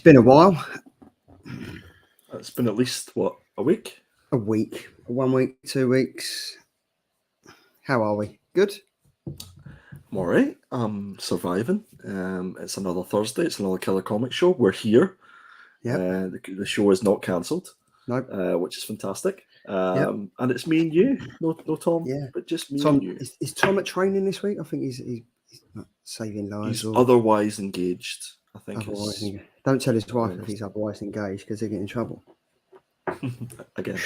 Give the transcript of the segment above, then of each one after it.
been a while. It's been at least, what, a week? A week. 1 week, 2 weeks. How are we? Good? I'm all right. I'm surviving. It's another Thursday. It's another Killer Comic Show. We're here. Yeah. The show is not cancelled, Nope. which is fantastic. And it's me and you. No Tom. Yeah. But just me Tom, and you. is Tom at training this week? I think he's not saving lives. He's otherwise engaged. I think. Don't tell his wife if he's otherwise engaged because they get in trouble. Again.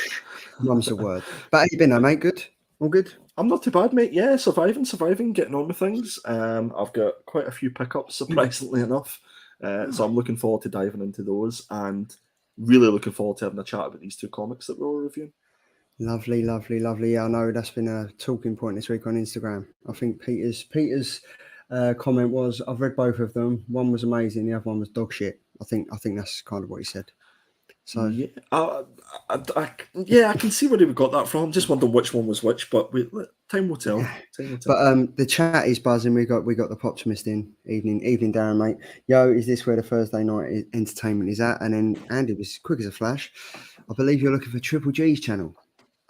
Mum's the word. But how you been though, mate? Good? All good? I'm not too bad, mate. Yeah, surviving, getting on with things. I've got quite a few pickups, surprisingly enough. So I'm looking forward to diving into those and really looking forward to having a chat about these two comics that we're reviewing. Lovely. Yeah, I know that's been a talking point this week on Instagram. I think Peter's comment was, I've read both of them. One was amazing, the other one was dog shit. I think that's kind of what he said. So yeah, I can see where they got that from. Just wondering which one was which, but time will tell. But the chat is buzzing. We got the Poptimist in. Evening, Darren, mate. Yo, is this where the Thursday night entertainment is at? And then Andy was quick as a flash. I believe you're looking for Triple G's channel.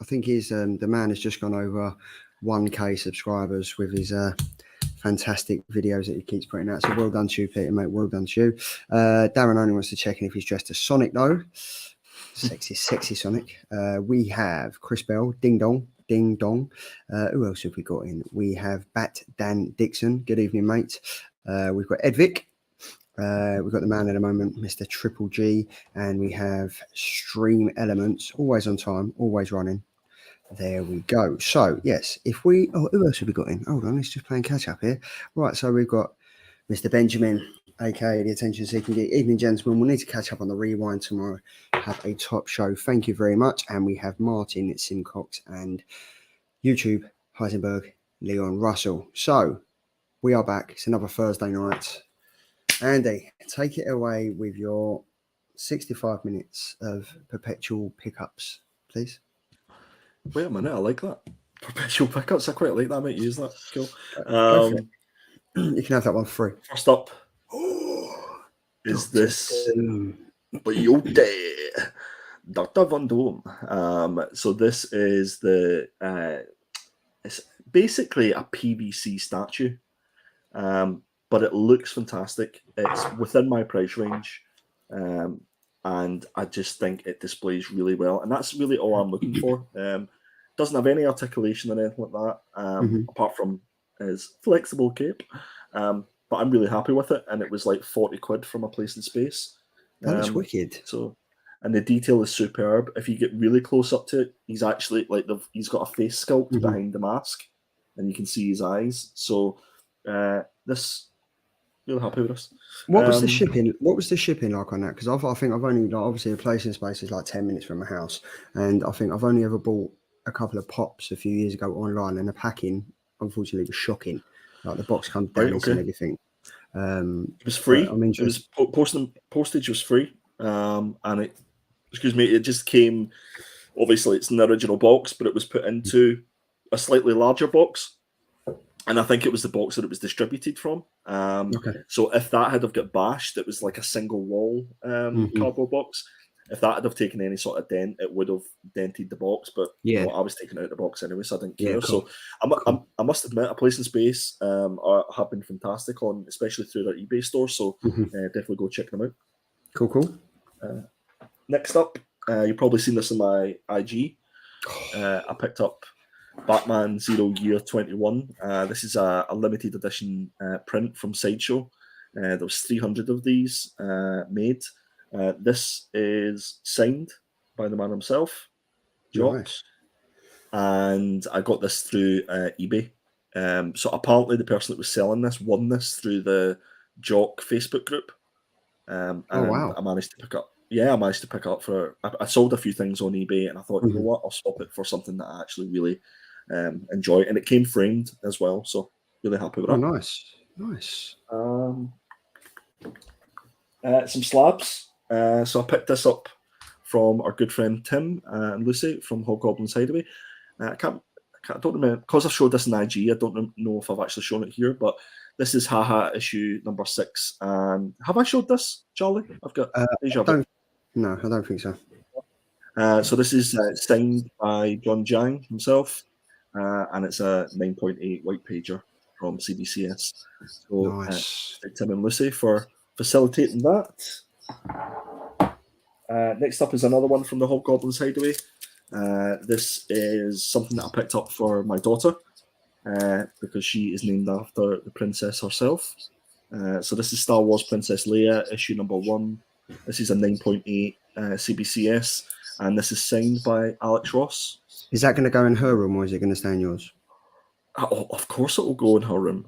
I think he's the man has just gone over 1K subscribers with his fantastic videos that he keeps putting out. So well done to you, Peter, mate. Well done to you. Darren only wants to check in if he's dressed as Sonic, though. Sexy Sonic. We have Chris Bell, Ding Dong. Who else have we got in? We have Bat Dan Dixon. Good evening, mate. We've got Ed Vick. We've got the man at the moment, Mr. Triple G. And we have Stream Elements. Always on time, always running. There we go. So, yes, who else have we got in? Hold on, let's just play catch up here. Right, so we've got Mr. Benjamin, aka the Attention Seeking Geek. Evening, gentlemen. We'll need to catch up on the rewind tomorrow. Have a top show. Thank you very much. And we have Martin Simcox and YouTube, Heisenberg, Leon Russell. So, we are back. It's another Thursday night. Andy, take it away with your 65 minutes of perpetual pickups, please. Wait a minute, I like that. Perpetual pickups, I quite like that. I might use that. Cool. You can have that one free. First up is this Beauty, Dr. Von Doom. So this is it's basically a PVC statue, but it looks fantastic. It's within my price range, and I just think it displays really well. And that's really all I'm looking for. Doesn't have any articulation or anything like that, apart from his flexible cape. But I'm really happy with it. And it was like 40 quid from a place in space. That's wicked. So, and the detail is superb. If you get really close up to it, he's actually he's got a face sculpt behind the mask, and you can see his eyes. So, really happy with this. What was the shipping? What was the shipping like on that? Because I think I've only obviously a place in space is like 10 minutes from my house, and I think I've only ever bought a couple of pops a few years ago online, and the packing unfortunately was shocking. Like the box comes dense and everything. It was free. It was postage was free, and it just came. Obviously, it's in the original box, but it was put into a slightly larger box, and I think it was the box that it was distributed from. So if that had have got bashed, it was like a single wall cardboard box. If that had have taken any sort of dent, it would have dented the box. But I was taking it out of the box anyway, so I didn't care. Cool. So I must admit, A Place in Space have been fantastic on, especially through their eBay store. So definitely go check them out. Cool. Next up, you've probably seen this in my IG. I picked up Batman 0 Year 21. This is a limited edition print from Sideshow. There was 300 of these made. This is signed by the man himself, Jock. Nice. And I got this through eBay. So apparently the person that was selling this won this through the Jock Facebook group. And I managed to pick up. Yeah, I managed to pick up I sold a few things on eBay, and I thought, you know what, I'll swap it for something that I actually really enjoy. And it came framed as well, so really happy with that. Nice. Some slabs. So I picked this up from our good friend Tim and Lucy from Hobgoblin's Hideaway. I don't remember, because I've showed this in IG, I don't know if I've actually shown it here, but This is Haha issue number 6. And have I showed this, Charlie? I've got deja vu. No, I don't think so. So this is signed by John Jang himself, and it's a 9.8 white pager from CBCS. So Nice. Tim and Lucy for facilitating that. Next up is another one from the Hobgoblin's Hideaway. This is something that I picked up for my daughter because she is named after the princess herself. So this is Star Wars Princess Leia, issue number 1. This is a 9.8 CBCS, and this is signed by Alex Ross. Is that going to go in her room or is it going to stay in yours? Oh, of course it will go in her room.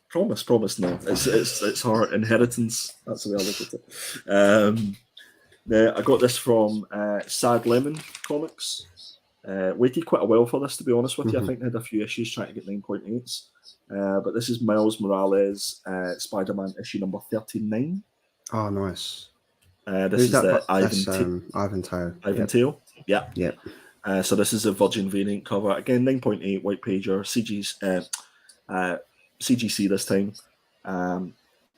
Promise. No, it's her inheritance. That's the way I look at it. I got this from Sad Lemon Comics. Waited quite a while for this, to be honest with you. I think they had a few issues trying to get 9.8s. But this is Miles Morales, Spider-Man issue number 39. Oh, nice. This is the Ivan Tail. Ivan Tail. Yeah. Yep. So this is a Virgin variant cover. Again, 9.8 white pager, CGC this time.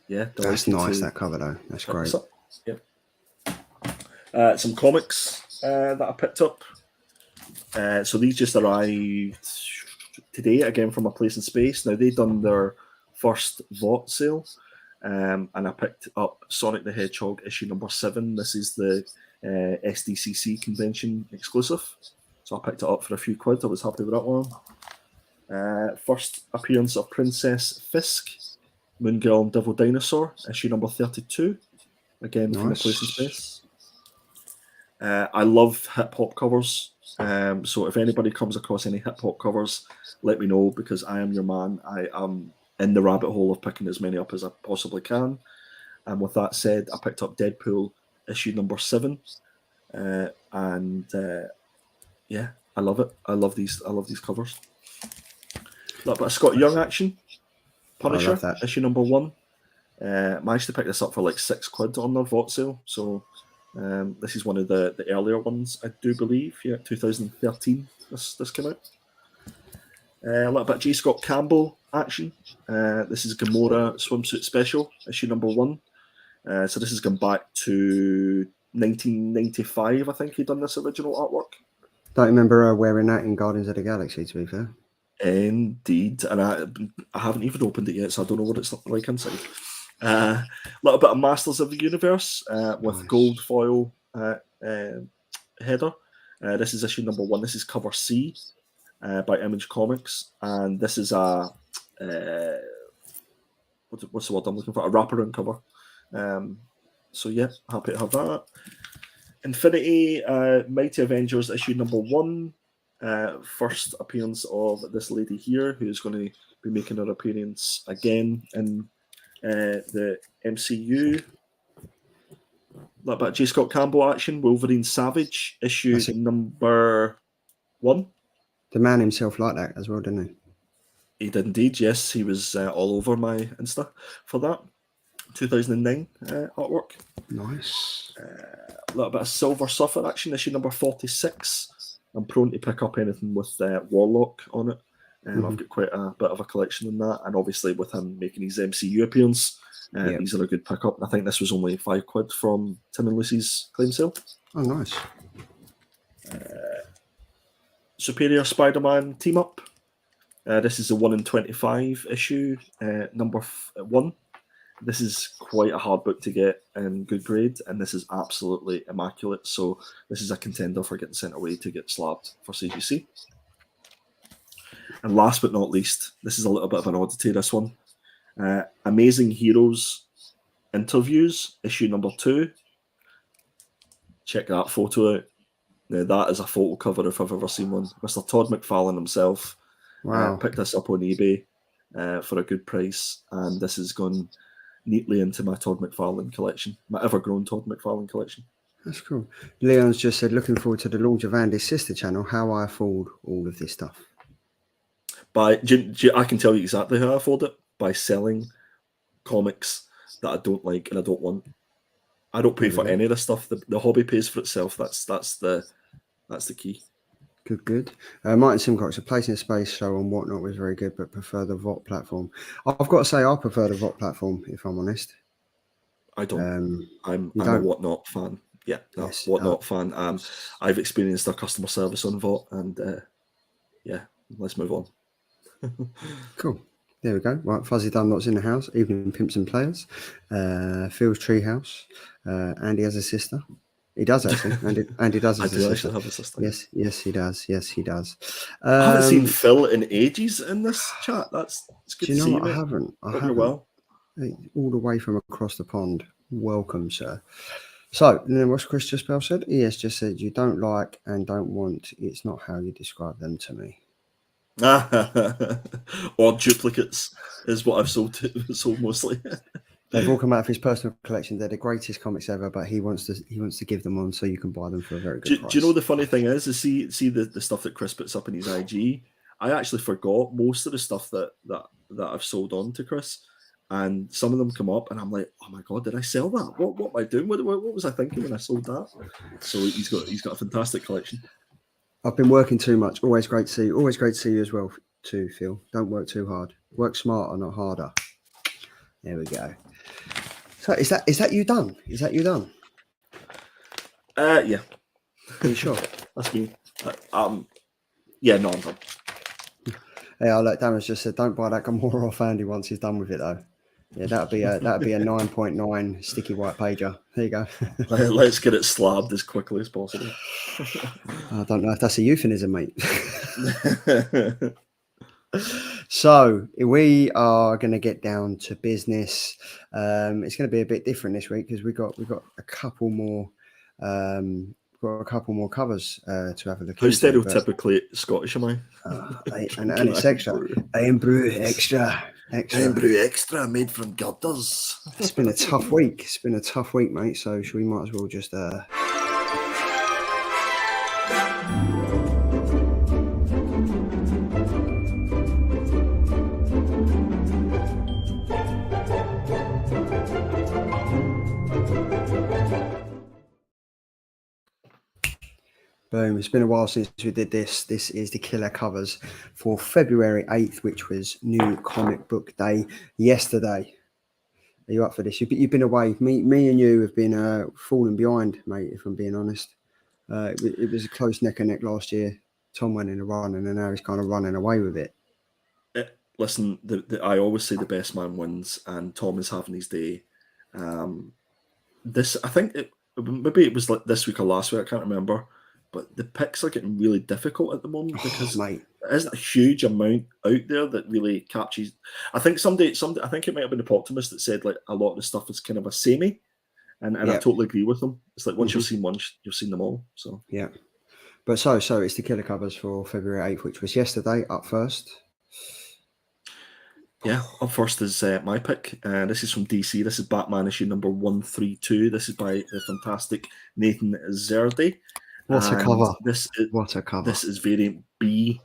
That's nice, that cover though. That's great. Yeah. Some comics that I picked up. So these just arrived today, again from A Place in Space. Now, they've done their first VOT sale, and I picked up Sonic the Hedgehog issue number 7. This is the SDCC convention exclusive. So I picked it up for a few quid. I was happy with that one. First appearance of Princess Fisk, Moon Girl and Devil Dinosaur, issue number 32. Again, from A Place in Space. I love hip-hop covers. So if anybody comes across any hip-hop covers, let me know, because I am your man. I am in the rabbit hole of picking as many up as I possibly can. And with that said, I picked up Deadpool issue number 7. Yeah, I love it. I love these covers. A little bit of Scott Young action. Punisher issue number 1. Managed to pick this up for like £6 on their VOT sale. So this is one of the earlier ones, I do believe. Yeah, 2013 this came out. A little bit of J. Scott Campbell action. This is Gamora Swimsuit Special, issue number 1. So this has gone back to 1995, I think he'd done this original artwork. Don't remember her wearing that in Guardians of the Galaxy, to be fair. Indeed. And I haven't even opened it yet, so I don't know what it's like inside. A little bit of Masters of the Universe with gold foil header. This is issue number 1. This is cover C by Image Comics, and this is a what's the word I'm looking for? A wraparound cover. So yeah, happy to have that. Infinity Mighty Avengers issue number 1. First appearance of this lady here, who's going to be making her appearance again in the MCU. A little bit of J. Scott Campbell action. Wolverine Savage issue number 1. The man himself liked that as well, didn't he? He did indeed, yes. He was all over my Insta for that. 2009 artwork. Nice. A little bit of Silver Surfer action, issue number 46. I'm prone to pick up anything with Warlock on it. I've got quite a bit of a collection in that, and obviously with him making his MCU appearance, these are a good pickup. I think this was only £5 from Tim and Lucy's claim sale. Oh, nice. Superior Spider-Man team up. This is a 1 in 25 issue, number 1. This is quite a hard book to get in good grade, and this is absolutely immaculate. So this is a contender for getting sent away to get slabbed for CGC. And last but not least, this is a little bit of an oddity, this one. Amazing Heroes Interviews, issue number 2. Check that photo out. Now, that is a photo cover if I've ever seen one. Mr. Todd McFarlane himself picked this up on eBay for a good price, and this has gone neatly into my Todd McFarlane collection, my ever-grown Todd McFarlane collection. That's cool. Leon's just said, looking forward to the launch of Andy's sister channel, how I afford all of this stuff. I can tell you exactly how I afford it, by selling comics that I don't like and I don't want. I don't pay for any of this stuff. The hobby pays for itself. That's the key. Good. Martin Simcox, a Place in Space show on Whatnot was very good, but prefer the VOT platform. I've got to say, I prefer the VOT platform, if I'm honest. I don't. I'm you a don't? Whatnot fan. Yeah, no, Yes. Whatnot fan. I've experienced their customer service on VOT, and yeah, let's move on. Cool. There we go. Right, Fuzzy Dunlop's in the house. Evening Pimps and Players. Phil's Treehouse. Andy has a sister. He does actually. Andy does I have a do sister. actually have a sister. Yes, he does. Yes, he does. I haven't seen Phil in ages in this chat. It's good do you to know see what? you, mate. I haven't. Hope you're well. All the way from across the pond. Welcome, sir. So, and then what's Chris just Bell said? He has just said, you don't like and don't want. It's not how you describe them to me. Or duplicates is what I've sold mostly. They've all come out of his personal collection. They're the greatest comics ever, but he wants to give them on so you can buy them for a very good price. Do you know the funny thing is see the stuff that Chris puts up in his IG? I actually forgot most of the stuff that I've sold on to Chris, and some of them come up, and I'm like, oh my god, did I sell that? What am I doing? What was I thinking when I sold that? So he's got a fantastic collection. I've been working too much. Always great to see you. Always great to see you as well, too, Phil. Don't work too hard. Work smarter, not harder. There we go. So is that you done? Is that you done? Yeah. Are you sure? That's me. Yeah, no, I'm done. Yeah, look, Dama's just said, don't buy that Gamora off Andy once he's done with it, though. Yeah, that'd be a 9.9 sticky white pager. There you go. Let's get it slabbed as quickly as possible. I don't know if that's a euphemism, mate. So we are going to get down to business. It's going to be a bit different this week because we got a couple more. Got a couple more covers to have a look at. How stereotypically Scottish am I? And it's extra. I am brew extra. Brew extra made from gutters. It's been a tough week. It's been a tough week, mate. So we might as well just. Boom. It's been a while since we did this. This is the killer covers for February 8th, which was New Comic Book Day yesterday. Are you up for this? You've been away. Me and you have been falling behind, mate, if I'm being honest. It was a close neck and neck last year. Tom went in a run, and then now he's kind of running away with it. Listen, I always say the best man wins, and Tom is having his day. This, I think, maybe it was like this week or last week. I can't remember. But the picks are getting really difficult at the moment because there isn't a huge amount out there that really captures. I think somebody, I think it might have been the Poptimist that said like a lot of the stuff is kind of a samey, and I totally agree with them. It's like once you've seen one, you've seen them all. So yeah, but so it's the killer covers for February 8th, which was yesterday. Up first. Yeah, up first is my pick. This is from DC. This is Batman issue number 132. This is by the fantastic Nathan Zerdy. What a cover! What a cover! This is variant B.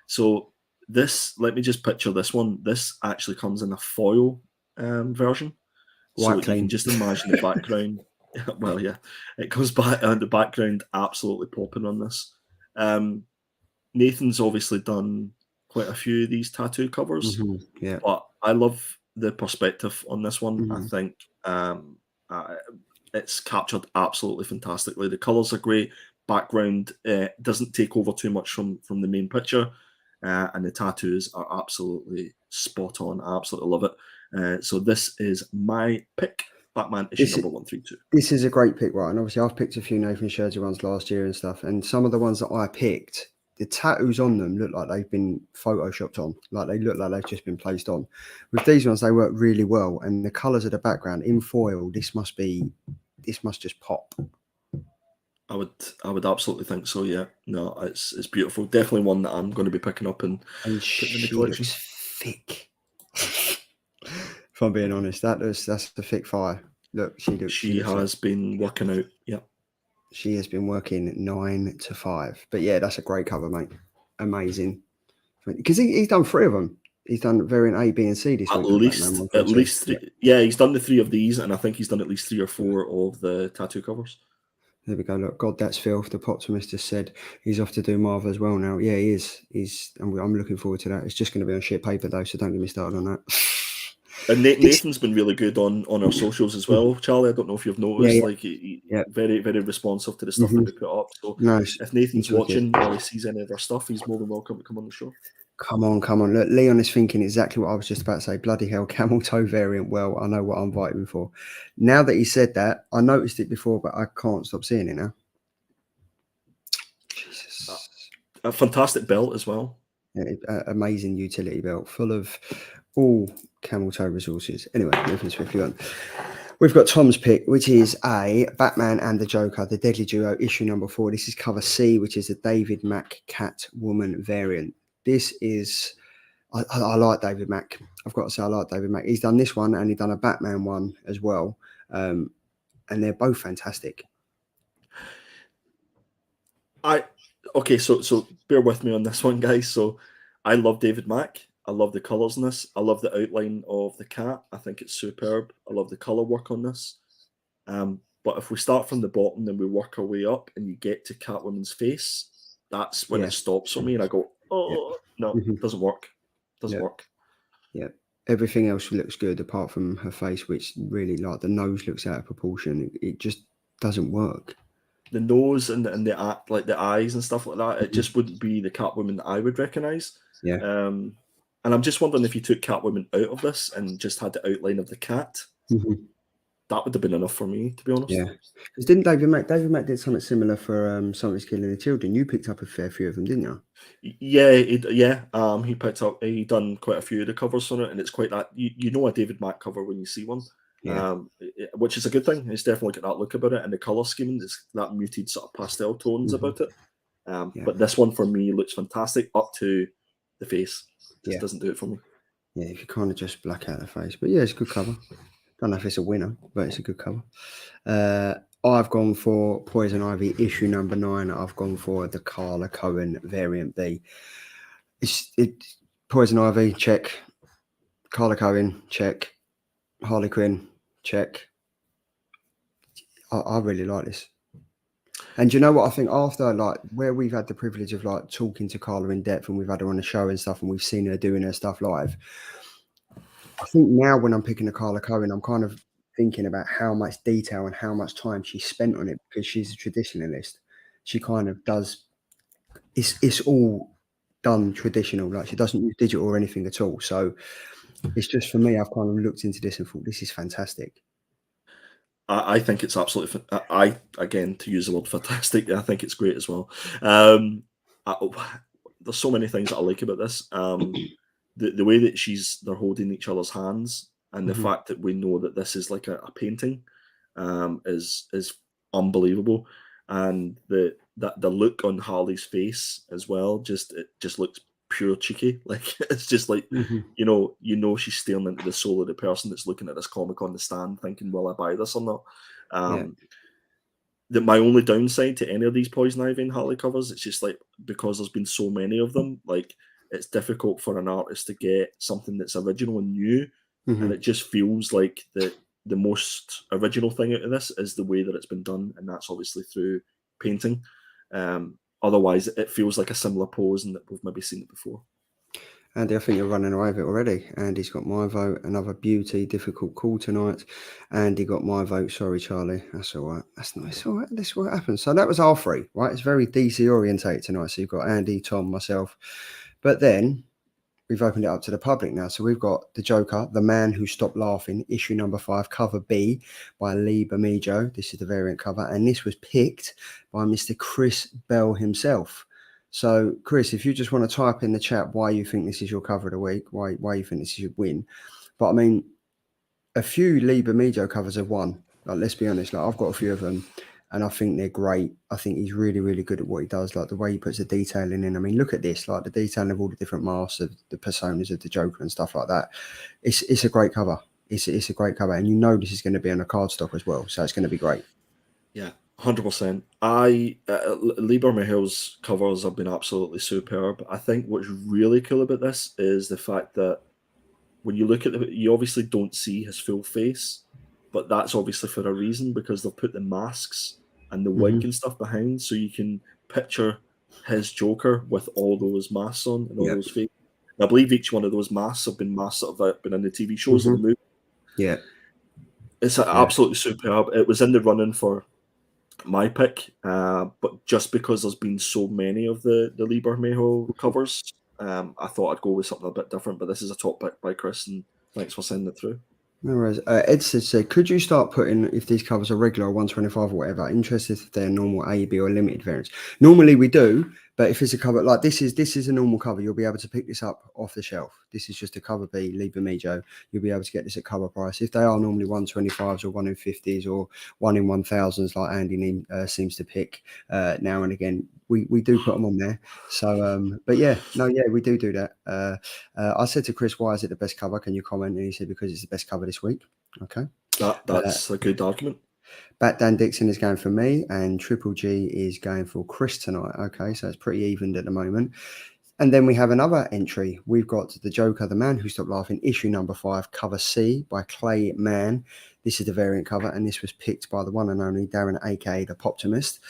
So this, let me just picture this one. This actually comes in a foil version. So you can just imagine the background. Well, yeah, it comes back and the background absolutely popping on this. Nathan's obviously done quite a few of these tattoo covers. Yeah, but I love the perspective on this one. I think it's captured absolutely fantastically. The colours are great. Background doesn't take over too much from the main picture, and the tattoos are absolutely spot on. I absolutely love it. So this is my pick, Batman issue number 132. This is a great pick, right? And obviously I've picked a few Nathan Shirley ones last year and stuff, and some of the ones that I picked, the tattoos on them look like they've been photoshopped on, like they look like they've just been placed on. With these ones, they work really well, and the colours of the background in foil, this must just pop. I would absolutely think so. Yeah, no, it's beautiful. Definitely one that I'm going to be picking up and putting in the collection. Thick. If I'm being honest, that's the thick fire. Look, she has been working out. Yeah, she has been working 9 to 5. But yeah, that's a great cover, mate. Amazing. Because he's done 3 of them. He's done variant A, B, and C this week. At least 3. Yeah, he's done the 3 of these, and I think he's done at least 3 or 4 of the tattoo covers. There we go. Look, God, that's filth. The Poptimist just said he's off to do Marvel as well now. Yeah, he is. I'm looking forward to that. It's just going to be on shit paper though, so don't get me started on that. And Nathan's been really good on our socials as well, Charlie. I don't know if you've noticed, like he very, very responsive to the stuff that we put up. So nice. if Nathan's watching or he sees any of our stuff, he's more than welcome to come on the show. Come on. Look, Leon is thinking exactly what I was just about to say. Bloody hell, camel toe variant. Well, I know what I'm inviting for. Now that he said that, I noticed it before, but I can't stop seeing it now. Jesus. A fantastic belt as well. Amazing utility belt full of all camel toe resources. Anyway, moving swiftly on. We've got Tom's pick, which is a Batman and the Joker, the Deadly Duo, issue number 4. This is cover C, which is the David Mack Catwoman variant. This is, I like David Mack. I've got to say, I like David Mack. He's done this one and he's done a Batman one as well. And they're both fantastic. Okay, so bear with me on this one, guys. So I love David Mack. I love the colours in this. I love the outline of the cat. I think it's superb. I love the colour work on this. But if we start from the bottom, then we work our way up and you get to Catwoman's face, that's when it stops for me and I go, no, it doesn't work. Doesn't work. Yeah. Everything else looks good apart from her face, which really, like, the nose looks out of proportion. It just doesn't work. The nose and the eyes and stuff like that, it just wouldn't be the Catwoman that I would recognise. Yeah. And I'm just wondering if you took Catwoman out of this and just had the outline of the cat, that would have been enough for me, to be honest. Yeah. Because didn't David Mack did something similar for Somebody's Killing the Children? You picked up a fair few of them, didn't you? Yeah, he picked up. He done quite a few of the covers on it, and it's quite that you know a David Mack cover when you see one. Which is a good thing. It's definitely got that look about it, and the color scheme is that muted sort of pastel tones about it. But this one for me looks fantastic up to the face. Just doesn't do it for me. Yeah, if you kind of just black out the face, but yeah, it's a good cover. Don't know if it's a winner, but it's a good cover. I've gone for Poison Ivy issue number 9. I've gone for the Carla Cohen variant B. It's Poison Ivy, check. Carla Cohen, check. Harley Quinn, check. I really like this. And you know what? I think after, like, where we've had the privilege of, like, talking to Carla in depth and we've had her on the show and stuff and we've seen her doing her stuff live, I think now when I'm picking a Carla Cohen, I'm kind of thinking about how much detail and how much time she spent on it, because she's a traditionalist. She kind of does, it's all done traditional. Like, she doesn't use digital or anything at all. So it's just, for me, I've kind of looked into this and thought, this is fantastic. I think it's absolutely. Again, to use the word fantastic, I think it's great as well. There's so many things that I like about this. The way that they're holding each other's hands, and the fact that we know that this is like a painting, is unbelievable. And the look on Harley's face as well, it just looks pure cheeky. Like, it's just like, you know she's staring into the soul of the person that's looking at this comic on the stand thinking, will I buy this or not? That my only downside to any of these Poison Ivy and Harley covers, it's just like, because there's been so many of them, like, it's difficult for an artist to get something that's original and new. And it just feels like the most original thing out of this is the way that it's been done, and that's obviously through painting. Otherwise, it feels like a similar pose and that we've maybe seen it before. Andy, I think you're running away with it already. Andy's got my vote. Another beauty, difficult call tonight. Andy got my vote. Sorry, Charlie. That's all right. That's nice. All right. This is what happens. So that was our 3, right? It's very DC orientated tonight. So you've got Andy, Tom, myself. But then we've opened it up to the public now. So we've got The Joker, The Man Who Stopped Laughing, issue number 5, cover B by Lee Bermejo. This is the variant cover. And this was picked by Mr. Chris Bell himself. So, Chris, if you just want to type in the chat why you think this is your cover of the week, why you think this should win. But, I mean, a few Lee Bermejo covers have won. Like, let's be honest. Like, I've got a few of them, and I think they're great. I think he's really, really good at what he does. Like, the way he puts the detailing in. I mean, look at this. Like, the detailing of all the different masks of the personas of the Joker and stuff like that. It's a great cover. It's a great cover. And you know this is going to be on a cardstock as well. So it's going to be great. Yeah. 100%. Lee Bermejo's covers have been absolutely superb. I think what's really cool about this is the fact that when you look at you obviously don't see his full face, but that's obviously for a reason, because they've put the masks and the wig and stuff behind, so you can picture his Joker with all those masks on and all those faces. I believe each one of those masks have been masks that have been in the TV shows and the movie. Yeah. It's absolutely superb. It was in the running for my pick, but just because there's been so many of the Lee Bermejo covers, I thought I'd go with something a bit different. But this is a top pick by Chris, and thanks for sending it through. No worries. Ed said, could you start putting, if these covers are regular or 125 or whatever, interested if they're normal A, B or limited variants? Normally we do, but if it's a cover, like this is a normal cover, you'll be able to pick this up off the shelf. This is just a cover B, Lee Bermejo. You'll be able to get this at cover price. If they are normally 125s or 1 in 50s or 1 in 1000s, like Andy seems to pick now and again, we do put them on there. So, but yeah, we do that. I said to Chris, why is it the best cover? Can you comment? And he said, because it's the best cover this week. Okay. That's a good argument. Bat Dan Dixon is going for me, and Triple G is going for Chris tonight. Okay, so it's pretty evened at the moment. And then we have another entry. We've got The Joker, the Man Who Stopped Laughing, issue number 5, cover C by Clay Mann. This is the variant cover, and this was picked by the one and only Darren, aka the Poptimist.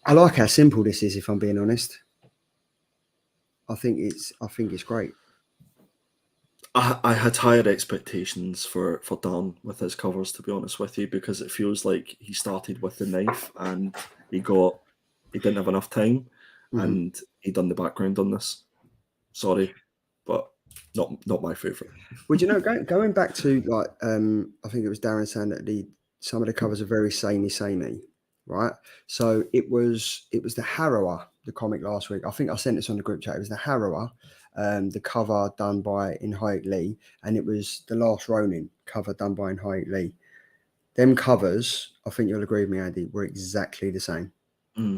I like how simple this is, if I'm being honest. I think it's great. I had higher expectations for Dan with his covers, to be honest with you, because it feels like he started with the knife and he didn't have enough time, and he done the background on this. Sorry, but not my favourite. Well, you know, going back to like I think it was Darren saying that some of the covers are very samey, right? So it was the Harrower, the comic last week. I think I sent this on the group chat. It was the Harrower. The cover done by Inhyuk Lee, and it was the Last Ronin cover done by Inhyuk Lee. Them covers, I think you'll agree with me, Andy, were exactly the same.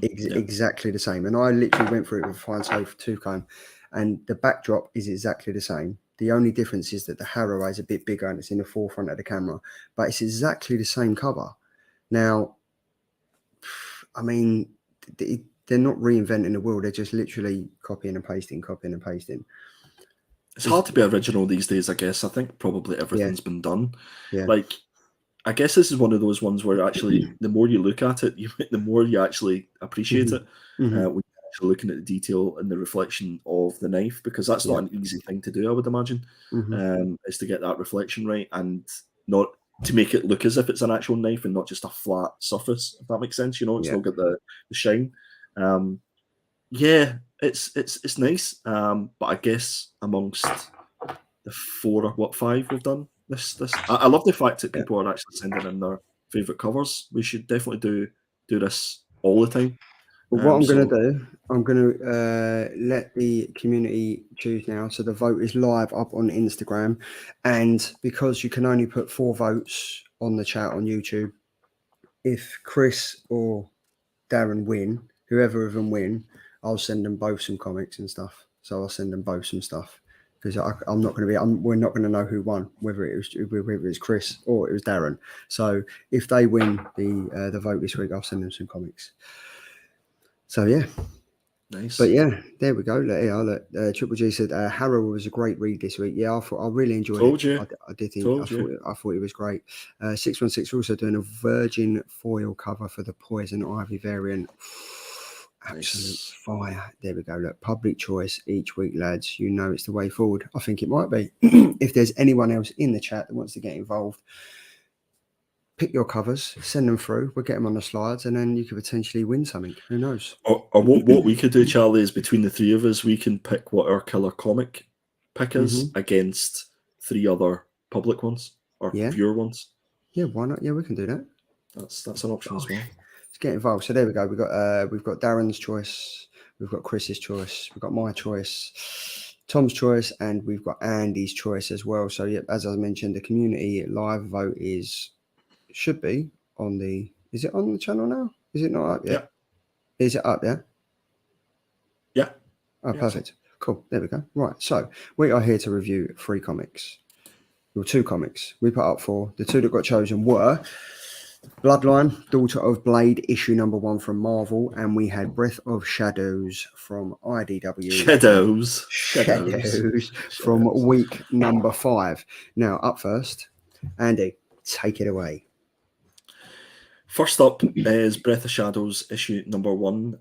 Exactly the same. And I literally went through it with a fine safe tooth-comb, and the backdrop is exactly the same. The only difference is that the Harrow is a bit bigger and it's in the forefront of the camera, but it's exactly the same cover. Now, I mean, they're not reinventing the wheel. They're just literally copying and pasting. It's hard to be original these days, I guess. I think probably everything's been done. Yeah. Like, I guess this is one of those ones where actually the more you look at it, the more you actually appreciate it. When you're actually looking at the detail and the reflection of the knife, because that's not an easy thing to do, I would imagine, is to get that reflection right and not to make it look as if it's an actual knife and not just a flat surface, if that makes sense. You know, it's still got the shine. It's nice. But I guess amongst the 5 we've done this, I love the fact that people are actually sending in their favourite covers. We should definitely do this all the time. Well, what I'm going to do, I'm going to let the community choose now. So the vote is live up on Instagram. And because you can only put 4 votes on the chat on YouTube, if Chris or Darren win, whoever of them win, I'll send them both some comics and stuff. So I'll send them both some stuff. Because I'm not going to be, we're not going to know who won, whether it was Chris or it was Darren. So if they win the vote this week, I'll send them some comics. So yeah, nice. But yeah, there we go. Look, Triple G said Harrow was a great read this week. Yeah, I really enjoyed it. I did think I thought it was great. 616 also doing a Virgin foil cover for the Poison Ivy variant. Absolute fire. There we go. Look, public choice each week, lads. You know it's the way forward. I think it might be. If there's anyone else in the chat that wants to get involved, pick your covers, send them through. We'll get them on the slides, and then you could potentially win something. Who knows? Or what we could do, Charlie, is between the 3 of us, we can pick what our killer comic pick is against 3 other public ones or viewer ones. Yeah, why not? Yeah, we can do that. That's an option as well. Let's get involved. So there we go. We've got Darren's choice, we've got Chris's choice, we've got my choice, Tom's choice, and we've got Andy's choice as well. So yeah, as I mentioned, the community live vote should be on the. Is it on the channel now? Is it not up yet? Yeah. Is it up? Yeah. Yeah. Oh, perfect. Cool. There we go. Right. So we are here to review 3 comics. Well, 2 comics. We put up 4. The 2 that got chosen were Bloodline, Daughter of Blade, issue number 1 from Marvel, and we had Breath of Shadows from IDW. Shadows from week number 5. Now, up first, Andy, take it away. First up is Breath of Shadows issue number 1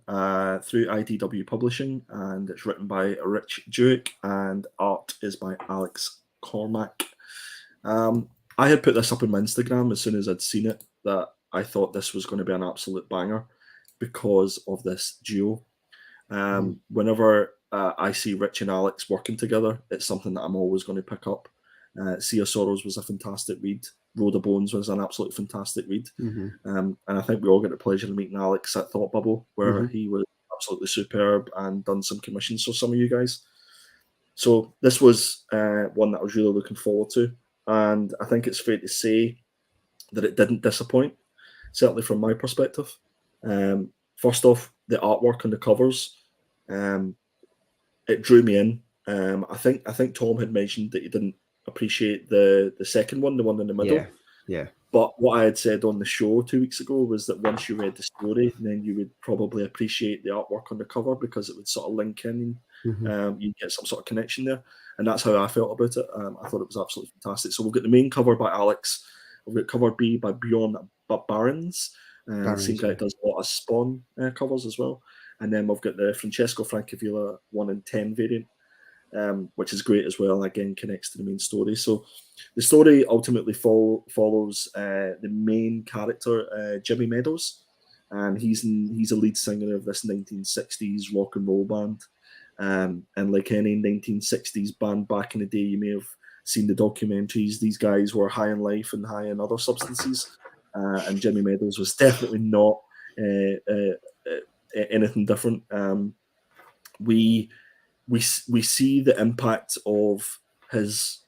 through IDW Publishing, and it's written by Rich Douek and art is by Alex Cormack. I had put this up on my Instagram as soon as I'd seen it, that I thought this was going to be an absolute banger because of this duo. Whenever I see Rich and Alex working together, it's something that I'm always going to pick up. Sea of Sorrows was a fantastic read. Road of Bones was an absolutely fantastic read. And I think we all get the pleasure of meeting Alex at Thought Bubble, where he was absolutely superb and done some commissions for some of you guys. So this was one that I was really looking forward to. And I think it's fair to say that it didn't disappoint, certainly from my perspective. First off, the artwork on the covers, it drew me in. I think Tom had mentioned that he didn't appreciate the second one, the one in the middle. Yeah. But what I had said on the show 2 weeks ago was that once you read the story, then you would probably appreciate the artwork on the cover because it would sort of link in. You'd get some sort of connection there. And that's how I felt about it. I thought it was absolutely fantastic. So we've got the main cover by Alex. We've got cover B by Bjorn Barons. Seems like it does a lot of Spawn covers as well. And then we've got the Francesco Francavilla 1 in 10 variant, which is great as well, and again connects to the main story. So the story ultimately follows the main character, Jimmy Meadows, and he's a lead singer of this 1960s rock and roll band. And like any 1960s band back in the day, you may have seen the documentaries. These guys were high in life and high in other substances, and Jimmy Meadows was definitely not anything different. We see the impact of his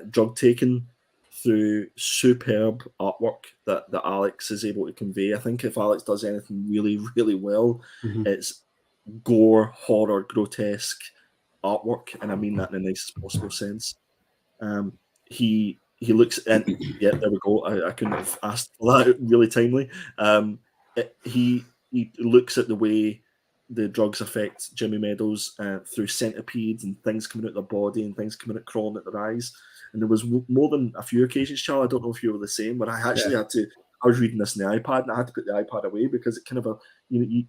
drug taking through superb artwork that Alex is able to convey. I think if Alex does anything really, really well, it's gore, horror, grotesque artwork, and I mean that in the nicest possible sense. He looks, and yeah, there we go. I couldn't have asked for that really timely. He looks at the way the drugs affect Jimmy Meadows through centipedes and things coming out their body and things coming out crawling at their eyes. And there was more than a few occasions, Charles, I don't know if you were the same, but I actually had to, I was reading this in the iPad and I had to put the iPad away because it kind of, you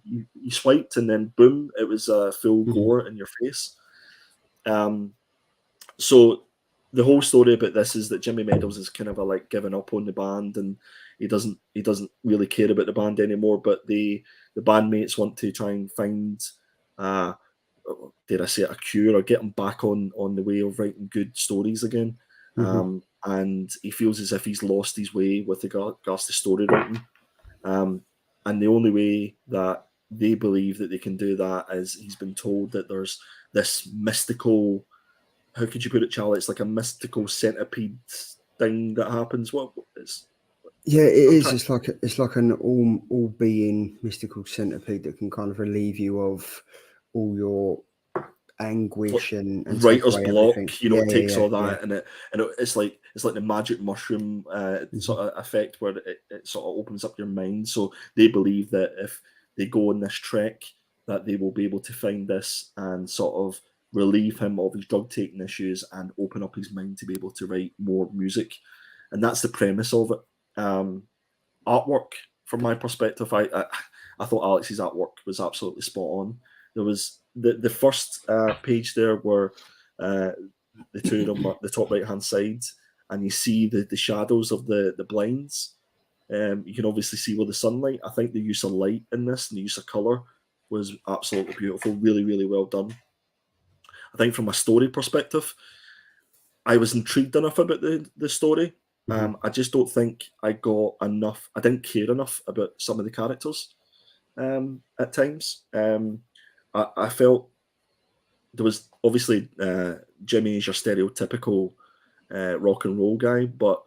swiped and then boom, it was full gore in your face. So the whole story about this is that Jimmy Meadows is kind of like giving up on the band, and he doesn't really care about the band anymore. But the bandmates want to try and find, dare I say it, a cure or get him back on the way of writing good stories again. And he feels as if he's lost his way with regards to story writing. And the only way that they believe that they can do that is he's been told that there's this mystical, how could you put it, Charlie? It's like a mystical centipede thing that happens. What is? Yeah, it is. It's like an all-being mystical centipede that can kind of relieve you of all your anguish and writer's block. everything. It takes all that, and it's like the magic mushroom sort of effect where it sort of opens up your mind. So they believe that if they go on this trek, that they will be able to find this and sort of relieve him of his drug taking issues and open up his mind to be able to write more music. And that's the premise of it. Artwork, from my perspective, I thought Alex's artwork was absolutely spot on. There was the first page there where the two of them are the top right hand side, and you see the shadows of the blinds. You can obviously see where the sunlight. I think the use of light in this and the use of color was absolutely beautiful. Really, really well done. I think from a story perspective, I was intrigued enough about the story. I just don't think I got enough. I didn't care enough about some of the characters at times. I felt there was obviously Jimmy is your stereotypical rock and roll guy, but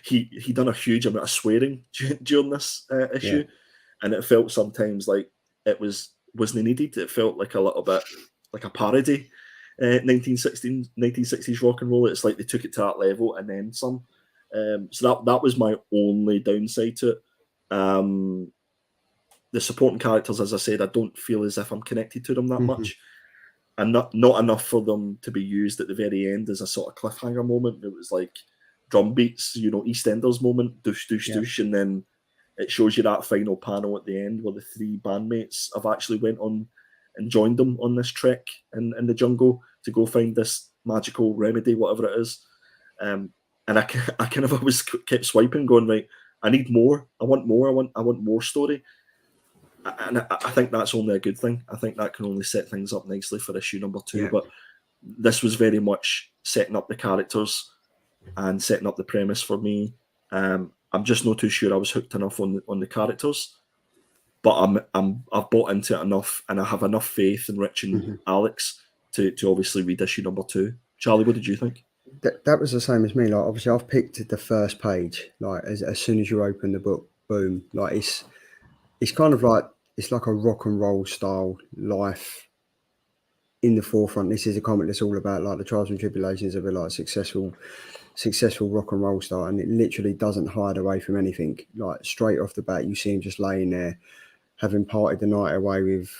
he done a huge amount of swearing during this issue, and it felt sometimes like it wasn't needed. It felt like a little bit like a parody. 1960s rock and roll. It's like they took it to that level and then some. So that was my only downside to it. The supporting characters, as I said, I don't feel as if I'm connected to them that much, and not enough for them to be used at the very end as a sort of cliffhanger moment. It was like drum beats, EastEnders moment, douche, douche, douche, and then it shows you that final panel at the end where the 3 bandmates have actually went on and joined them on this trek in the jungle to go find this magical remedy, whatever it is. And I kind of always kept swiping, going, right, I need more. I want more. I want more story. And I think that's only a good thing. I think that can only set things up nicely for issue number 2. Yeah. But this was very much setting up the characters and setting up the premise for me. I'm just not too sure I was hooked enough on the characters, but I've bought into it enough, and I have enough faith in Rich and Alex to obviously read issue number 2. Charlie, what did you think? That was the same as me. Like, obviously, I've picked the first page. Like, as soon as you open the book, boom! Like, it's kind of like, it's like a rock and roll style life in the forefront. This is a comic that's all about like the trials and tribulations of a like successful rock and roll star, and it literally doesn't hide away from anything. Like, straight off the bat, you see him just laying there, having partied the night away with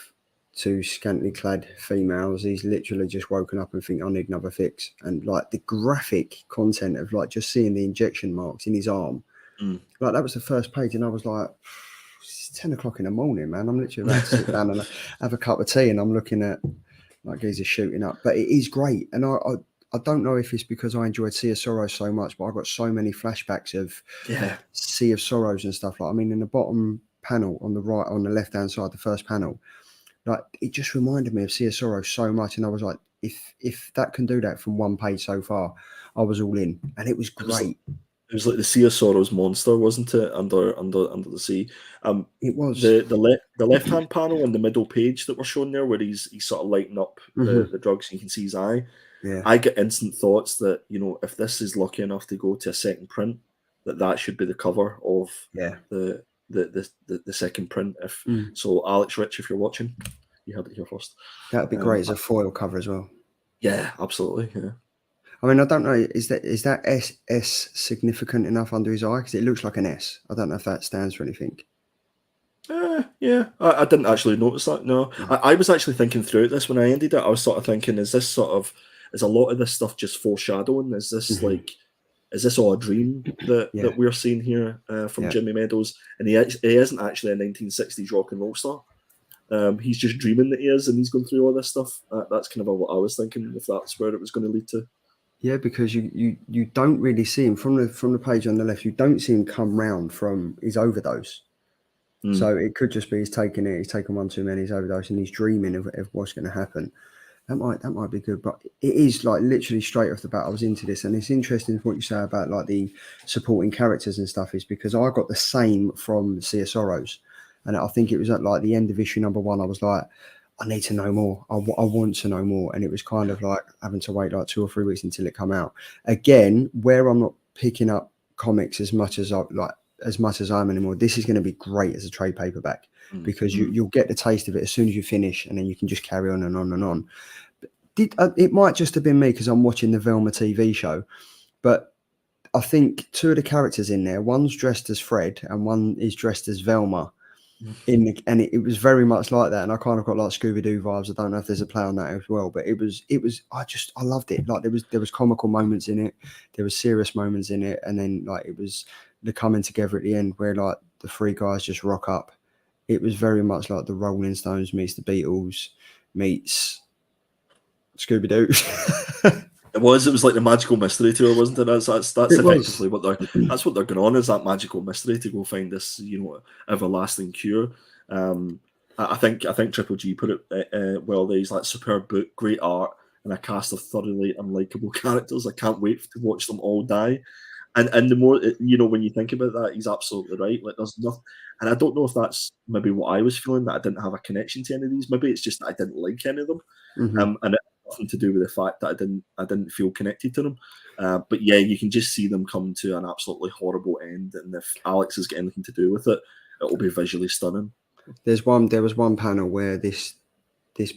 2 scantily clad females. He's literally just woken up and think, I need another fix. And like the graphic content of like just seeing the injection marks in his arm, like that was the first page, and I was like, it's 10 o'clock in the morning, man. I'm literally about to sit down and have a cup of tea, and I'm looking at like geezers shooting up. But it is great, and I don't know if it's because I enjoyed Sea of Sorrows so much, but I got so many flashbacks of Sea of Sorrows and stuff. Like, I mean, in the bottom panel on the right, on the left hand side, the first panel, like it just reminded me of Sea of Sorrows so much, and I was like, if that can do that from one page so far, I was all in, and it was great. It was like the Sea of Sorrows monster, wasn't it? Under the sea. It was the left hand panel on the middle page that we're showing there, where he's sort of lighting up the drugs, and you can see his eye. Yeah. I get instant thoughts that, you know, if this is lucky enough to go to a second print, that should be the cover of the second print. So, Alex, Rich, if you're watching, you heard it here first. That'd be great as a foil cover as well. Yeah, absolutely. Yeah. I mean, I don't know. Is that S significant enough under his eye? Because it looks like an S. I don't know if that stands for anything. Yeah, I didn't actually notice that. No, I was actually thinking throughout this when I ended it. I was sort of thinking, is a lot of this stuff just foreshadowing? Is this is this all a dream that we're seeing here from Jimmy Meadows? And he isn't actually a 1960s rock and roll star. He's just dreaming that he is, and he's going through all this stuff. That's kind of what I was thinking, if that's where it was going to lead to. Yeah, because you don't really see him from the page on the left. You don't see him come round from his overdose. So it could just be he's taken one too many, he's overdosed, and he's dreaming of what's going to happen. That might be good, but it is like literally straight off the bat, I was into this, and it's interesting what you say about like the supporting characters and stuff, is because I got the same from Sea of Sorrows, and I think it was at like the end of issue number 1. I was like, I need to know more. I want to know more, and it was kind of like having to wait like 2 or 3 weeks until it come out. Again, where I'm not picking up comics as much as I am anymore, this is going to be great as a trade paperback, because you'll get the taste of it as soon as you finish, and then you can just carry on and on and on. It might just have been me because I'm watching the Velma TV show, but I think 2 of the characters in there, one's dressed as Fred and one is dressed as Velma. And it was very much like that, and I kind of got like Scooby-Doo vibes. I don't know if there's a play on that as well, but it was I loved it. Like there was comical moments in it, there was serious moments in it, and then like it was the coming together at the end where like the 3 guys just rock up. It was very much like the Rolling Stones meets the Beatles meets Scooby-Doo. It was like the magical mystery tour, wasn't it? That's effectively what they're going on, is that magical mystery to go find this, you know, everlasting cure. I think Triple G put it well. There's like superb book, great art, and a cast of thoroughly unlikable characters. I can't wait to watch them all die. And the more, you know, when you think about that, he's absolutely right. Like there's nothing, and I don't know if that's maybe what I was feeling, that I didn't have a connection to any of these. Maybe it's just that I didn't like any of them, and it had nothing to do with the fact that I didn't feel connected to them. But yeah, you can just see them come to an absolutely horrible end, and if Alex has got anything to do with it, it will be visually stunning. There was one panel where this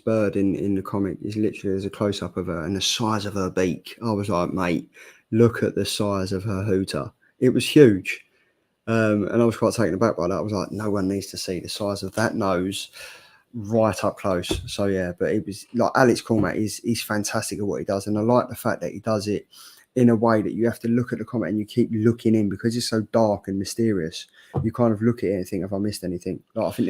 bird in the comic is literally, there's a close up of her and the size of her beak. I was like, mate, look at the size of her hooter. It was huge. And I was quite taken aback by that. I was like, no one needs to see the size of that nose right up close. So yeah, but it was like Alex Cormack he's fantastic at what he does, and I like the fact that he does it in a way that you have to look at the comic and you keep looking in because it's so dark and mysterious. You kind of look at it and think, have I missed anything? Like, I think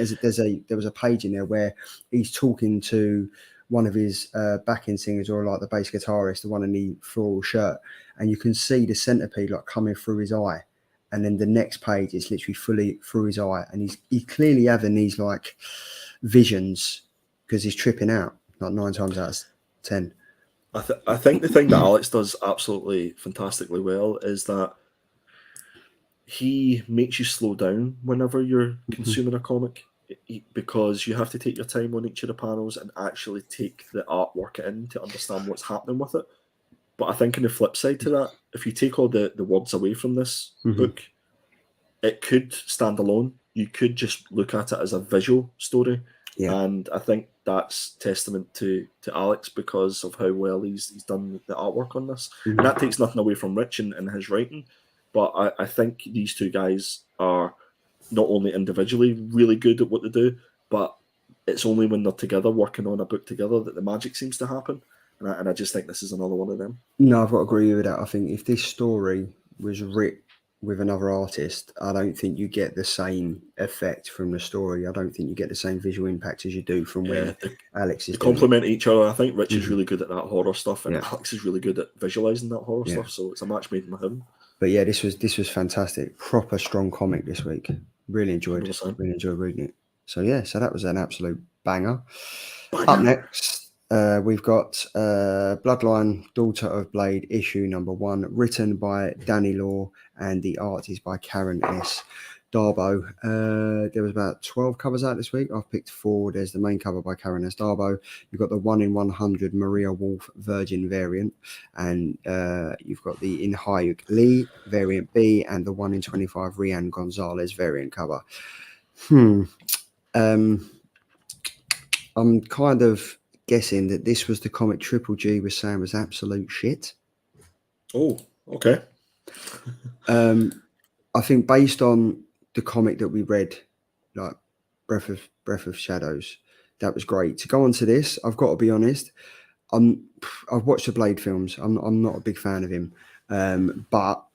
there was a page in there where he's talking to one of his backing singers, or like the bass guitarist, the one in the floral shirt, and you can see the centipede like coming through his eye. And then the next page is literally fully through his eye, and he's clearly having these like visions because he's tripping out like 9 times out of 10. I think the thing that Alex does absolutely fantastically well is that he makes you slow down whenever you're consuming a comic, because you have to take your time on each of the panels and actually take the artwork in to understand what's happening with it. But I think on the flip side to that, if you take all the words away from this book, it could stand alone. You could just look at it as a visual story. Yeah. And I think that's testament to Alex because of how well he's done the artwork on this. And that takes nothing away from Rich and his writing. But I think these two guys are not only individually really good at what they do, but it's only when they're together working on a book together that the magic seems to happen. And I just think this is another one of them. No, I've got to agree with that. I think if this story was written with another artist, I don't think you get the same effect from the story. I don't think you get the same visual impact as you do from when Alex is doing complement each other. I think Rich is really good at that horror stuff, and Alex is really good at visualizing that horror stuff. So it's a match made in heaven. But yeah, this was fantastic. Proper strong comic this week. Really enjoyed it. 100%. Really enjoyed reading it. So yeah, so that was an absolute banger. Up next, we've got Bloodline, Daughter of Blade, issue number 1, written by Banny Lore, and the art is by Karen S. Darboe. There was about 12 covers out this week. I've picked 4. There's the main cover by Karen S. Darboe. You've got the 1 in 100 Maria Wolf Virgin variant, and you've got the In Hyuk Lee variant B, and the 1 in 25 Rian Gonzalez variant cover. I'm kind of guessing that this was the comic Triple G was saying was absolute shit. Oh, okay. I think based on the comic that we read, like Breath of Shadows, that was great. To go on to this, I've got to be honest. I've watched the Blade films. I'm not a big fan of him, but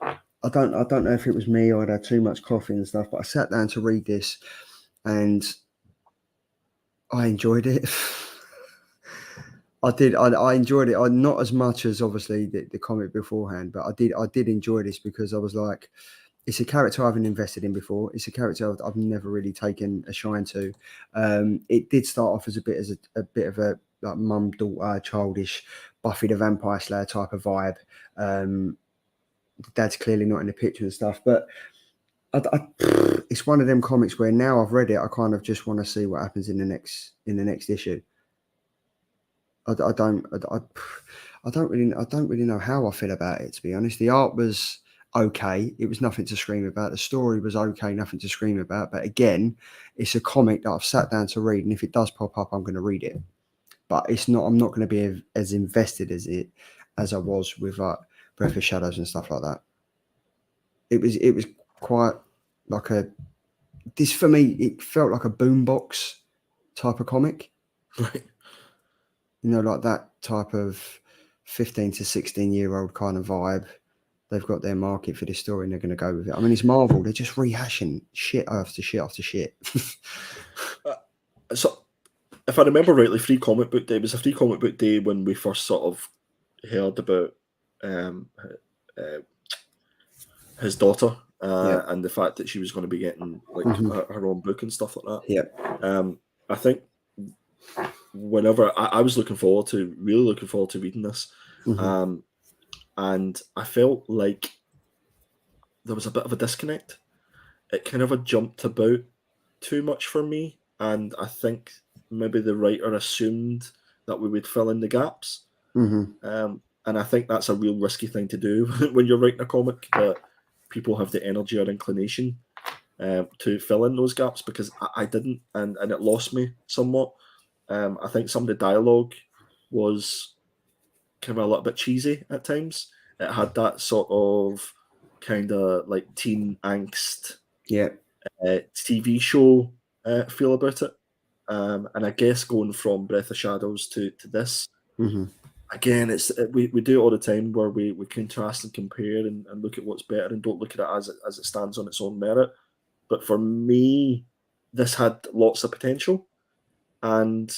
I don't know if it was me or I'd had too much coffee and stuff. But I sat down to read this, and I enjoyed it. I did. I enjoyed it. Not as much as obviously the comic beforehand, but I did enjoy this because I was like, it's a character I haven't invested in before. It's a character I've never really taken a shine to. It did start off as a bit of a like mum daughter childish Buffy the Vampire Slayer type of vibe. Dad's clearly not in the picture and stuff, but it's one of them comics where now I've read it, I kind of just want to see what happens in the next issue. I don't really know how I feel about it, to be honest. The art was okay. It was nothing to scream about. The story was okay, nothing to scream about. But again, it's a comic that I've sat down to read, and if it does pop up, I'm going to read it. But it's not. I'm not going to be as invested as I was with like Breath of Shadows and stuff like that. It was quite like this for me. It felt like a boombox type of comic. Right. You know, like that type of 15 to 16-year-old kind of vibe. They've got their market for this story and they're going to go with it. I mean, it's Marvel. They're just rehashing shit after shit after shit. So, if I remember rightly, Free Comic Book Day was a Free Comic Book Day when we first sort of heard about his daughter and the fact that she was going to be getting like her own book and stuff like that. Yeah. I think whenever I was really looking forward to reading this. And I felt like there was a bit of a disconnect. It kind of jumped about too much for me. And I think maybe the writer assumed that we would fill in the gaps. And I think that's a real risky thing to do when you're writing a comic, that people have the energy or inclination to fill in those gaps, because I didn't, and it lost me somewhat. I think some of the dialogue was kind of a little bit cheesy at times. It had that sort of kind of like teen angst TV show feel about it. And I guess going from Breath of Shadows to this, again, we do it all the time where we contrast and compare and look at what's better and don't look at it as it stands on its own merit. But for me, this had lots of potential, and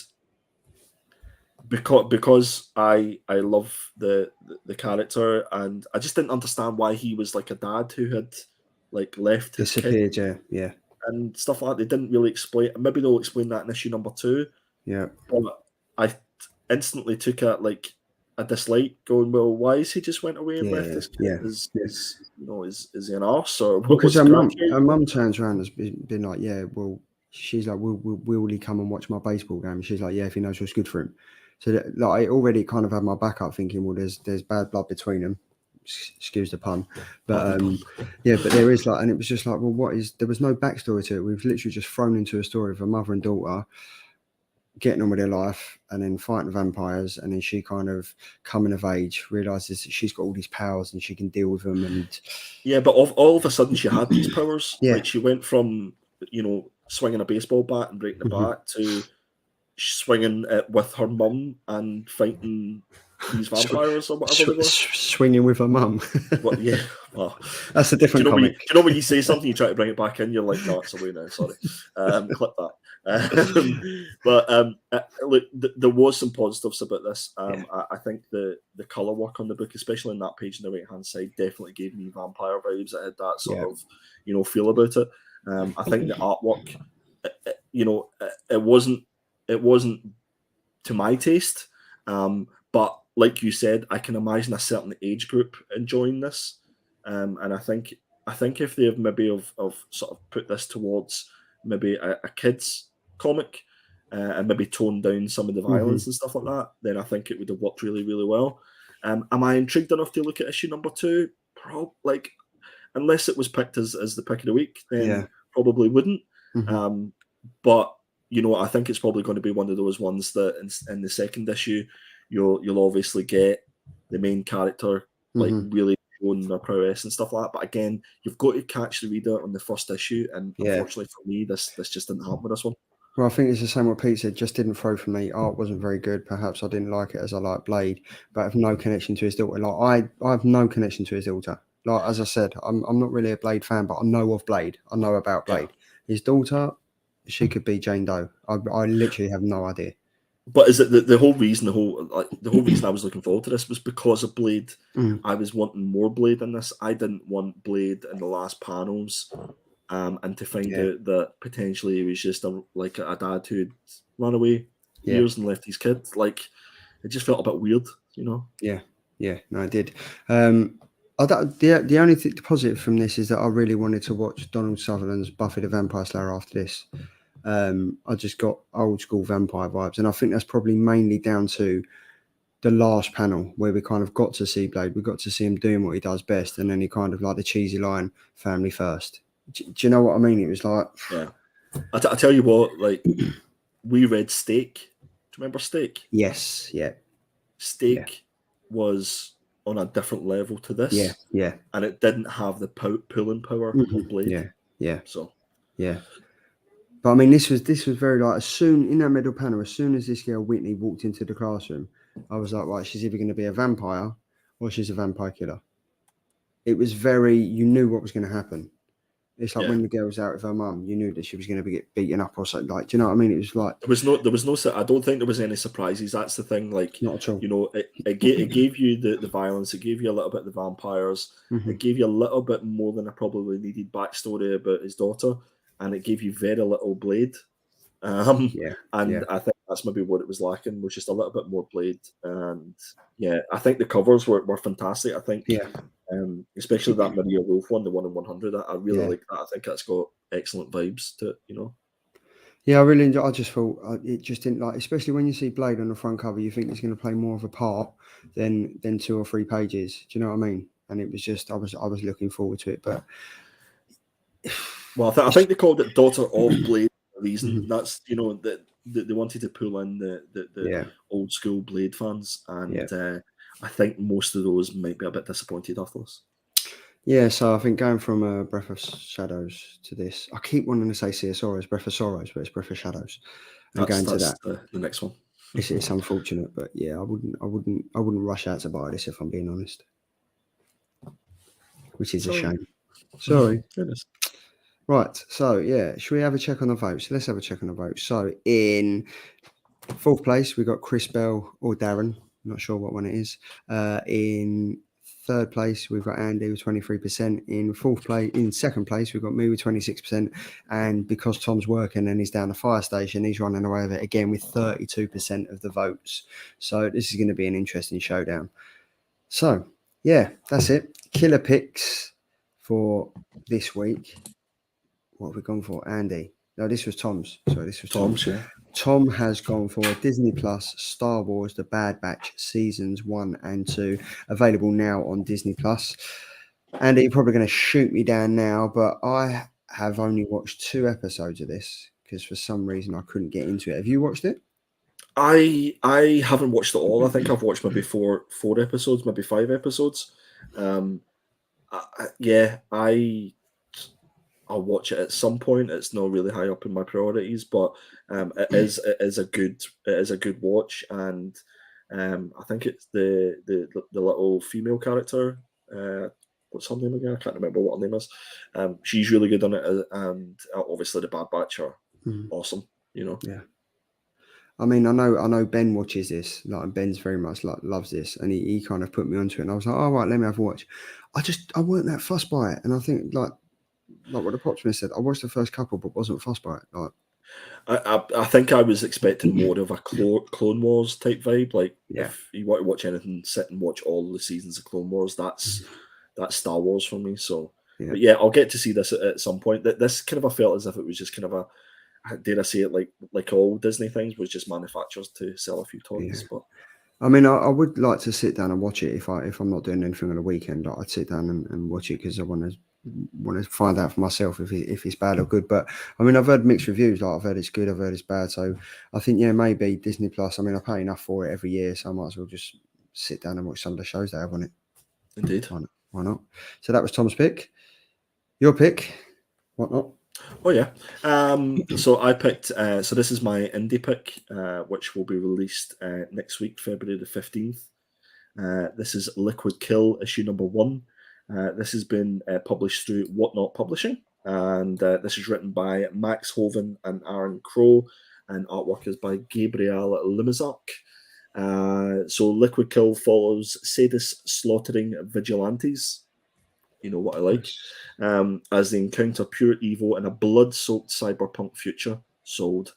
because I love the character, and I just didn't understand why he was like a dad who had like left his kid Disappeared, yeah. and stuff like that. They didn't really explain. Maybe they'll explain that in issue number 2. Yeah. But I instantly took a dislike, going, well, why is he just went away and left his kid? Yeah. Is he an arse or Because what's her mum turns around and has been like, yeah, well, she's like, will he come and watch my baseball game? She's like, yeah, if he knows what's good for him. So that, like, I already kind of had my back up thinking, well, there's bad blood between them. Excuse the pun, but yeah, but there is like, and it was just like, well, there was no backstory to it. We've literally just thrown into a story of a mother and daughter getting on with their life and then fighting vampires, and then she kind of coming of age realizes that she's got all these powers and she can deal with them. And yeah, but all of a sudden she had these powers. Yeah. Like she went from swinging a baseball bat and breaking a bat to swinging it with her mum and fighting these vampires or whatever they were. Swinging with her mum. Well, yeah, well, that's a different comic. Do you know when you say something, you try to bring it back in, you're like, no, it's away now, sorry. Clip that. But look, there was some positives about this. I think the colour work on the book, especially in that page on the right-hand side, definitely gave me vampire vibes. It had that sort of, feel about it. I think the artwork, it wasn't to my taste, but like you said, I can imagine a certain age group enjoying this, and I think if they have maybe of sort of put this towards maybe a kids comic, and maybe toned down some of the violence and stuff like that, then I think it would have worked really, really well. Am I intrigued enough to look at issue number 2? Like, unless it was picked as the pick of the week, then probably wouldn't. But I think it's probably going to be one of those ones that in the second issue, you'll obviously get the main character like really showing their prowess and stuff like that. But again, you've got to catch the reader on the first issue, and unfortunately for me, this just didn't happen with this one. Well, I think it's the same what Pete said, just didn't throw for me. Art wasn't very good. Perhaps I didn't like it as I like Blade, but I have no connection to his daughter. Like I have no connection to his daughter. Like, as I said, I'm not really a Blade fan, but I know of Blade. I know about Blade. His daughter, she could be Jane Doe. I literally have no idea. But is it the whole reason? The whole reason I was looking forward to this was because of Blade. I was wanting more Blade in this. I didn't want Blade in the last panels, and to find out that potentially he was just a dad who'd run away years and left his kid. Like, it just felt a bit weird, Yeah, no, it did. The only positive from this is that I really wanted to watch Donald Sutherland's Buffy the Vampire Slayer after this. I just got old school vampire vibes, and I think that's probably mainly down to the last panel where we kind of got to see Blade. We got to see him doing what he does best, and then he kind of like the cheesy line, "Family first." Do you know what I mean? It was like, I tell you what, like, we read Steak. Do you remember Steak? Yes, yeah. Steak was on a different level to this, and it didn't have the pulling power of Blade. So. But I mean, this was very like, as soon in that middle panel, as soon as this girl Whitney walked into the classroom, I was like, right, she's either going to be a vampire or she's a vampire killer. It was very, you knew what was going to happen. It's like when the girl was out with her mum, you knew that she was going to get beaten up or something. Like, do you know what I mean? It was like there was no. I don't think there was any surprises. That's the thing. Like, not at all. It gave you the violence. It gave you a little bit of the vampires. It gave you a little bit more than I probably needed backstory about his daughter, and it gave you very little Blade. I think that's maybe what it was lacking, was just a little bit more Blade. And I think the covers were fantastic. I think especially that Maria Wolf one, the 1 in 100. I really like that. I think that's got excellent vibes to it, Yeah, I really enjoyed. I just thought it just didn't like, especially when you see Blade on the front cover, you think it's going to play more of a part than 2 or 3 pages. Do you know what I mean? And it was just I was looking forward to it, but well, I think they called it Daughter of Blade for a reason. That's that they wanted to pull in the old school Blade fans, and I think most of those might be a bit disappointed after this. Yeah, so I think going from Breath of Shadows to this, I keep wanting to say CSR is Breath of Sorrows, but it's Breath of Shadows. That's the next one. It's unfortunate, but yeah, I wouldn't rush out to buy this if I'm being honest. Which is a shame. Sorry. Goodness. Right. So yeah, should we have a check on the votes? Let's have a check on the votes. So in fourth place, we got Chris Bell or Darren. I'm not sure what one it is. In third place, we've got Andy with 23%. In second place, we've got me with 26%. And because Tom's working and he's down the fire station, he's running away with it again with 32% of the votes. So this is going to be an interesting showdown. So yeah, that's it. Killer picks for this week. What have we gone for? Andy. No, this was Tom's. Sorry, this was Tom's. Yeah. Tom has gone for Disney Plus Star Wars The Bad Batch Seasons 1 and 2, available now on Disney Plus. Andy, you're probably going to shoot me down now, but I have only watched 2 episodes of this because for some reason I couldn't get into it. Have you watched it? I haven't watched it all. I think I've watched maybe four episodes, maybe 5 episodes. I'll watch it at some point. It's not really high up in my priorities, but it is a good watch, and I think it's the little female character. What's her name again? I can't remember what her name is. She's really good on it, and obviously the Bad Batch are awesome. Yeah. I mean, I know Ben watches this. Like Ben's very much loves this, and he kind of put me onto it, and I was like, "Oh, right, let me have a watch." I weren't that fussed by it, and I think like what the Popsmith said, I watched the first couple, but wasn't fussed by it. Like, I think I was expecting more of a Clone Wars type vibe. Like, if you want to watch anything, sit and watch all the seasons of Clone Wars. That's Star Wars for me. So, but yeah, I'll get to see this at some point. This kind of I felt as if it was just kind of dare I say it, like all Disney things, was just manufactured to sell a few toys. But I mean, I would like to sit down and watch it if I'm not doing anything on the weekend. I'd sit down and watch it because I want to find out for myself if it's bad or good. But I mean, I've heard mixed reviews. Like I've heard it's good, I've heard it's bad. So I think maybe Disney Plus. I mean, I pay enough for it every year, so I might as well just sit down and watch some of the shows they have on it. Indeed, why not? So that was Tom's pick. Your pick, what not? Oh yeah. So I picked. So this is my indie pick, which will be released next week, February the 15th. This is Liquid Kill issue number 1. This has been published through Whatnot Publishing, and this is written by Max Hoven and Aaron Crow, and artwork is by Gabriel Limazak. So Liquid Kill follows sadist slaughtering vigilantes. You know what I like. As they encounter pure evil in a blood-soaked cyberpunk future. Sold.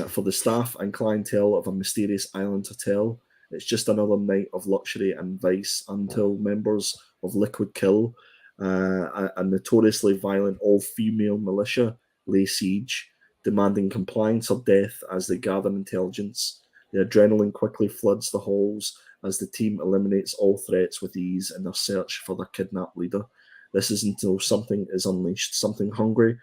For the staff and clientele of a mysterious island hotel, it's just another night of luxury and vice until members of Liquid Kill, a notoriously violent all-female militia, lay siege, demanding compliance or death as they gather intelligence. The adrenaline quickly floods the halls as the team eliminates all threats with ease in their search for their kidnapped leader. This is until something is unleashed, something hungry.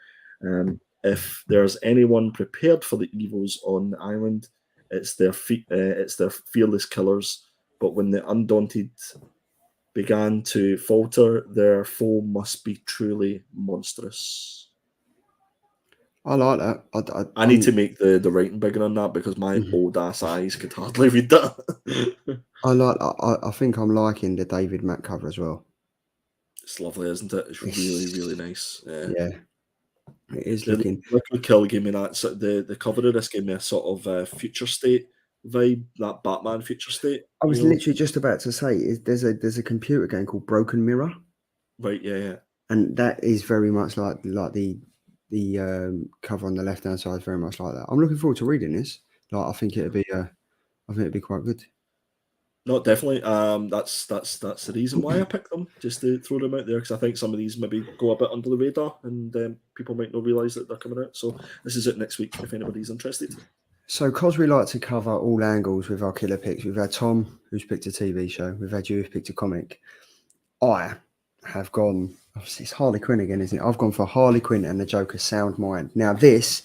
If there's anyone prepared for the evils on the island, it's their fearless killers. But when the undaunted began to falter, their foe must be truly monstrous. I like that. I need to make the writing bigger on that because my old ass eyes could hardly read that. I think I'm liking the David Mack cover as well. It's lovely, isn't it? It's really, really nice. Yeah, it is looking. Liquid Kill gave me that. So the cover of this gave me a sort of future state vibe, that Batman future state. I was literally just about to say, there's a computer game called Broken Mirror. Right. Yeah. And that is very much like the cover on the left hand side is very much like that. I'm looking forward to reading this. Like I think it'd be quite good. No, definitely. That's the reason why I picked them, just to throw them out there, because I think some of these maybe go a bit under the radar and people might not realise that they're coming out. So this is it next week if anybody's interested. So because we like to cover all angles with our killer picks, we've had Tom, who's picked a TV show. We've had you, who's picked a comic. I have gone, obviously it's Harley Quinn again, isn't it? I've gone for Harley Quinn and the Joker Sound Mind. Now this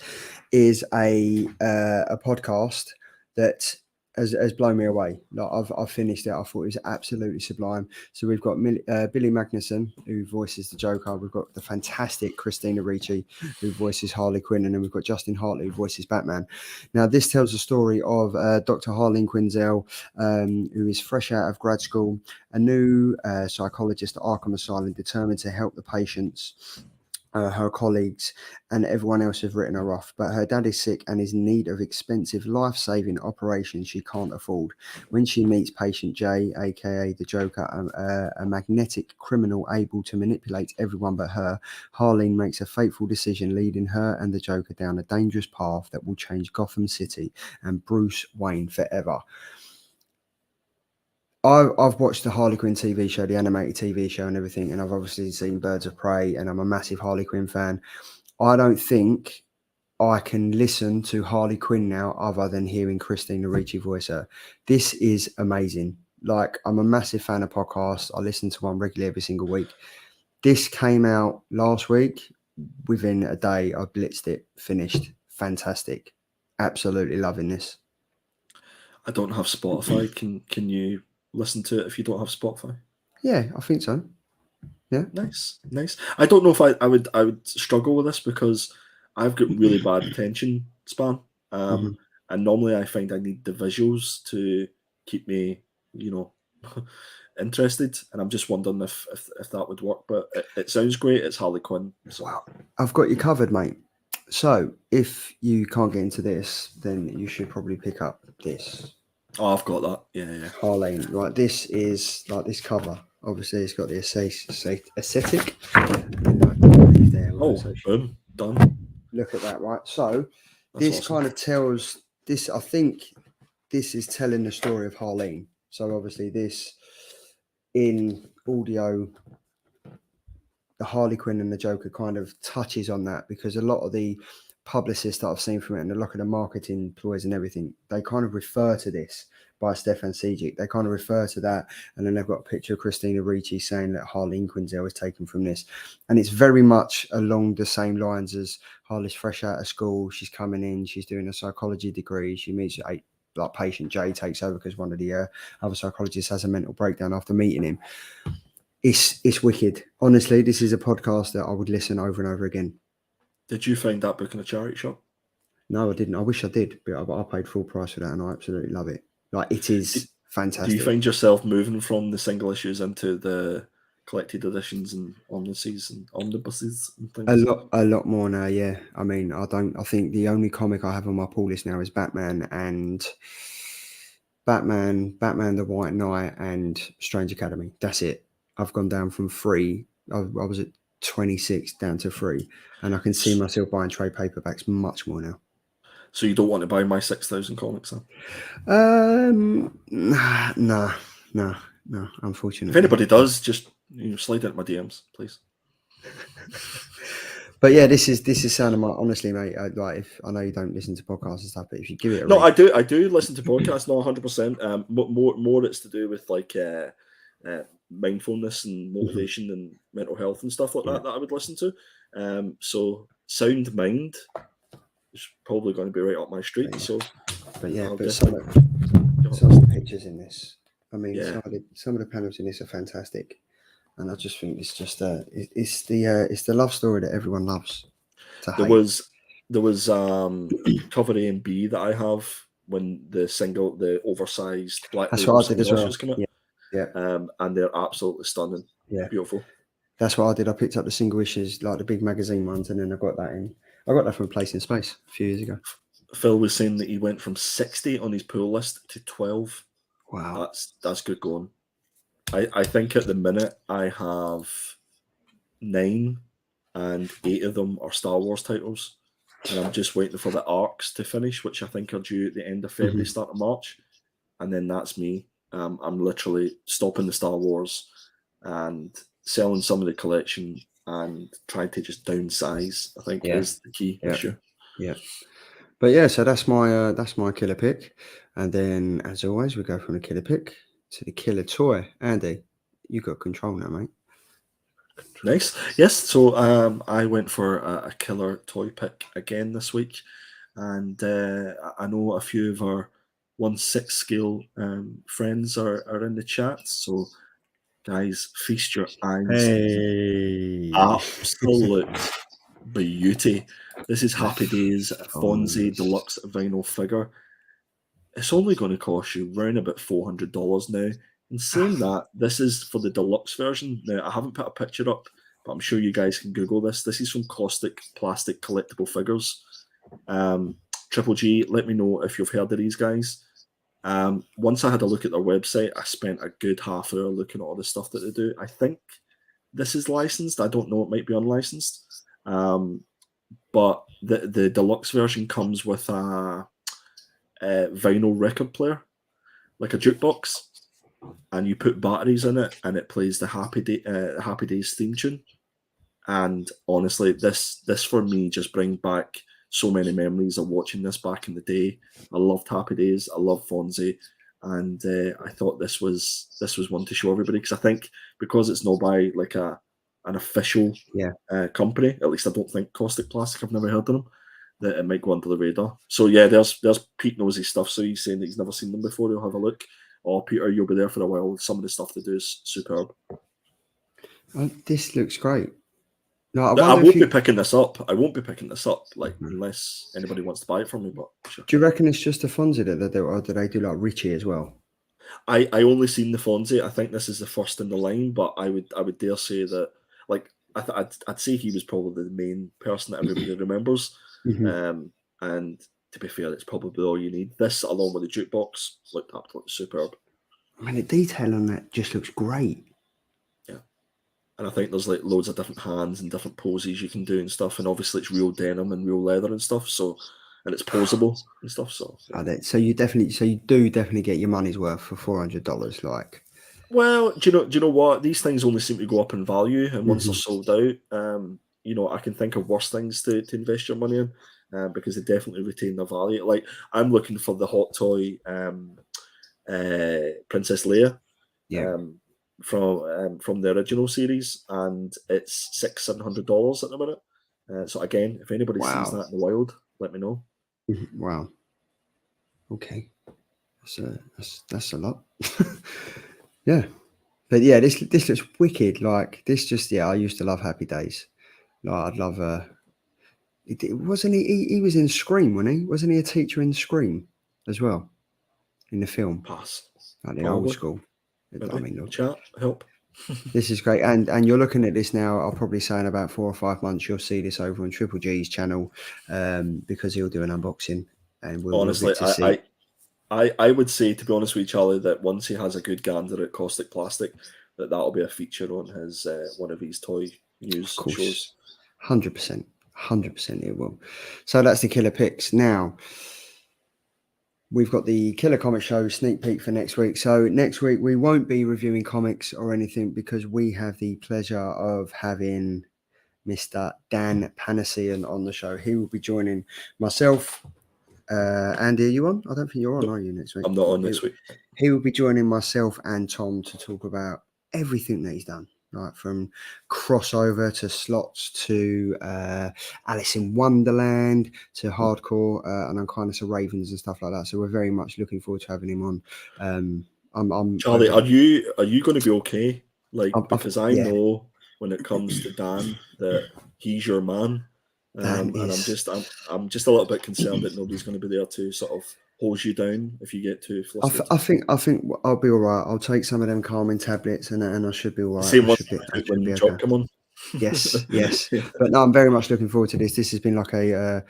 is a podcast that has blown me away. Like I've finished it. I thought it was absolutely sublime. So we've got Billy Magnuson, who voices the Joker. We've got the fantastic Christina Ricci, who voices Harley Quinn, and then we've got Justin Hartley, who voices Batman. Now this tells the story of Dr. Harleen Quinzel, who is fresh out of grad school, a new psychologist at Arkham Asylum, determined to help the patients. Her colleagues and everyone else have written her off, but her dad is sick and is in need of expensive life-saving operations she can't afford. When she meets patient J, aka the Joker, a magnetic criminal able to manipulate everyone but her, Harleen makes a fateful decision, leading her and the Joker down a dangerous path that will change Gotham City and Bruce Wayne forever. I've watched the Harley Quinn TV show, the animated TV show and everything, and I've obviously seen Birds of Prey, and I'm a massive Harley Quinn fan. I don't think I can listen to Harley Quinn now other than hearing Christina Ricci voice her. This is amazing. Like, I'm a massive fan of podcasts. I listen to one regularly every single week. This came out last week. Within a day, I blitzed it, finished. Fantastic. Absolutely loving this. I don't have Spotify. Can you listen to it if you don't have Spotify? Yeah, I think so. Yeah. Nice. I don't know if I would struggle with this because I've got really bad attention span. And normally I find I need the visuals to keep me, interested. And I'm just wondering if that would work. But it sounds great. It's Harley Quinn. So. Wow. I've got you covered, mate. So if you can't get into this, then you should probably pick up this. Oh, I've got that. Yeah. Harleen, right? This is like this cover. Obviously, it's got the aesthetic. Boom, done. Look at that, right? So That's this awesome. kind of tells this. I think this is telling the story of Harleen. So obviously, this in audio, the Harley Quinn and the Joker kind of touches on that, because a lot of the publicists that I've seen from it and a lot of the marketing employees and everything, they kind of refer to this by Stefan Sejic. They kind of refer to that, and then they've got a picture of Christina Ricci saying that Harleen Quinzel is taken from this. And it's very much along the same lines as Harley's fresh out of school. She's coming in, she's doing a psychology degree. She meets like patient J takes over because one of the other psychologists has a mental breakdown after meeting him. It's wicked. Honestly, this is a podcast that I would listen over and over again. Did you find that book in a charity shop? No, I didn't. I wish I did, but I paid full price for that, and I absolutely love it. Like, it is fantastic. Do you find yourself moving from the single issues into the collected editions and omnibuses and things? A lot more now, yeah. I mean, I think the only comic I have on my pull list now is Batman the White Knight, and Strange Academy. That's it. I've gone down from 3. I was at 26 down to 3, and I can see myself buying trade paperbacks much more now. So you don't want to buy my 6,000 comics then? No, unfortunately. If anybody does, just slide into my DMs, please. But yeah, this is sounding like, honestly, mate. Like, if I know you don't listen to podcasts and stuff, but if you give it a read, I do listen to podcasts, not 100%. More it's to do with like mindfulness and motivation and mental health and stuff like that I would listen to. So Sound Mind is probably going to be right up my street. Some of the pictures in this, I mean, some of the panels in this are fantastic, and I just think it's just it's the love story that everyone loves. There was cover A and B that I have when the oversized black. That's what I did as well. Yeah. And they're absolutely stunning. Yeah, beautiful. That's what I did. I picked up the single issues, like the big magazine ones, and then I got that from Place in Space a few years ago. Phil was saying that he went from 60 on his pull list to 12. Wow, that's good going. I think at the minute I have 9, and 8 of them are Star Wars titles, and I'm just waiting for the arcs to finish, which I think are due at the end of February, start of March, and then that's me. I'm literally stopping the Star Wars and selling some of the collection and trying to just downsize, I think, is the key issue. Yeah. But yeah, so that's my killer pick. And then, as always, we go from the killer pick to the killer toy. Andy, you got control now, mate. Nice. Yes, so I went for a killer toy pick again this week. And I know a few of our 1/6 scale friends are in the chat. So, guys, feast your eyes. Hey. Absolute beauty. This is Happy Days Fonzie Fonz. Deluxe vinyl figure. It's only going to cost you around about $400 now. In saying that, this is for the deluxe version. Now, I haven't put a picture up, but I'm sure you guys can Google this. This is from Caustic Plastic Collectible Figures. Triple G, let me know if you've heard of these guys. Once I had a look at their website, I spent a good half hour looking at all the stuff that they do. I think this is licensed. I don't know. It might be unlicensed. But the deluxe version comes with a vinyl record player, like a jukebox, and you put batteries in it, and it plays the Happy Days theme tune. And honestly, this for me just brings back so many memories of watching this back in the day. I loved Happy Days. I love Fonzie, and I thought this was one to show everybody, because I think because it's not by like an official company. At least I don't think Caustic Plastic. I've never heard of them. That it might go under the radar. So yeah, there's Pete knows his stuff. So he's saying that he's never seen them before. He'll have a look. Oh, Peter, you'll be there for a while. Some of the stuff they do is superb. This looks great. No, I won't be picking this up. I won't be picking this up, like unless anybody wants to buy it from me. But sure. Do you reckon it's just a Fonzie that they do, or do they do like Richie as well? I only seen the Fonzie. I think this is the first in the line, but I would dare say that, like, I'd say he was probably the main person that everybody remembers. And to be fair, it's probably all you need. This, along with the jukebox, looked absolutely superb. I mean, the detail on that just looks great. Yeah, and I think there's like loads of different hands and different poses you can do and stuff. And obviously, it's real denim and real leather and stuff. So, and it's posable and stuff. So, yeah. So you do definitely get your money's worth for $400. Like, well, do you know what? These things only seem to go up in value, and once they're sold out, you know, I can think of worse things to invest your money in, because they definitely retain their value. Like, I'm looking for the Hot Toy Princess Leia, from the original series, and it's $600-700 at the minute. So again, if anybody sees that in the wild, let me know. Wow. Okay, that's a lot. Yeah, but yeah, this looks wicked. Like, this just, I used to love Happy Days. Like, I'd love wasn't he was in Scream, wasn't he a teacher in Scream as well, in the film? Pass. Like the old school. Maybe. I mean, look, chat, help. This is great, and you're looking at this now. I'll probably say in about 4 or 5 months you'll see this over on Triple G's channel, because he'll do an unboxing, and we'll honestly, get to see. I would say, to be honest with you, Charlie, that once he has a good gander at Caustic Plastic, that'll be a feature on his one of his toy news shows. 100%, it will. So that's the killer picks. Now we've got the Killer Comic Show sneak peek for next week. So next week we won't be reviewing comics or anything, because we have the pleasure of having Mr. Dan Panasian on the show. He will be joining myself. Andy, are you on? I don't think you're on, are you, next week? I'm not on next week. He will be joining myself and Tom to talk about everything that he's done, right? From crossover to slots to Alice in Wonderland to hardcore and Unkindness of Ravens and stuff like that. So we're very much looking forward to having him on. I'm Charlie, are you going to be okay? Like, because I know when it comes to Dan that he's your man. And I'm just a little bit concerned that nobody's going to be there to sort of hold you down if you get too flustered. I think I'll be all right. I'll take some of them calming tablets and I should be all right. Same one when you come on. Yes. But no, I'm very much looking forward to this. This has been like a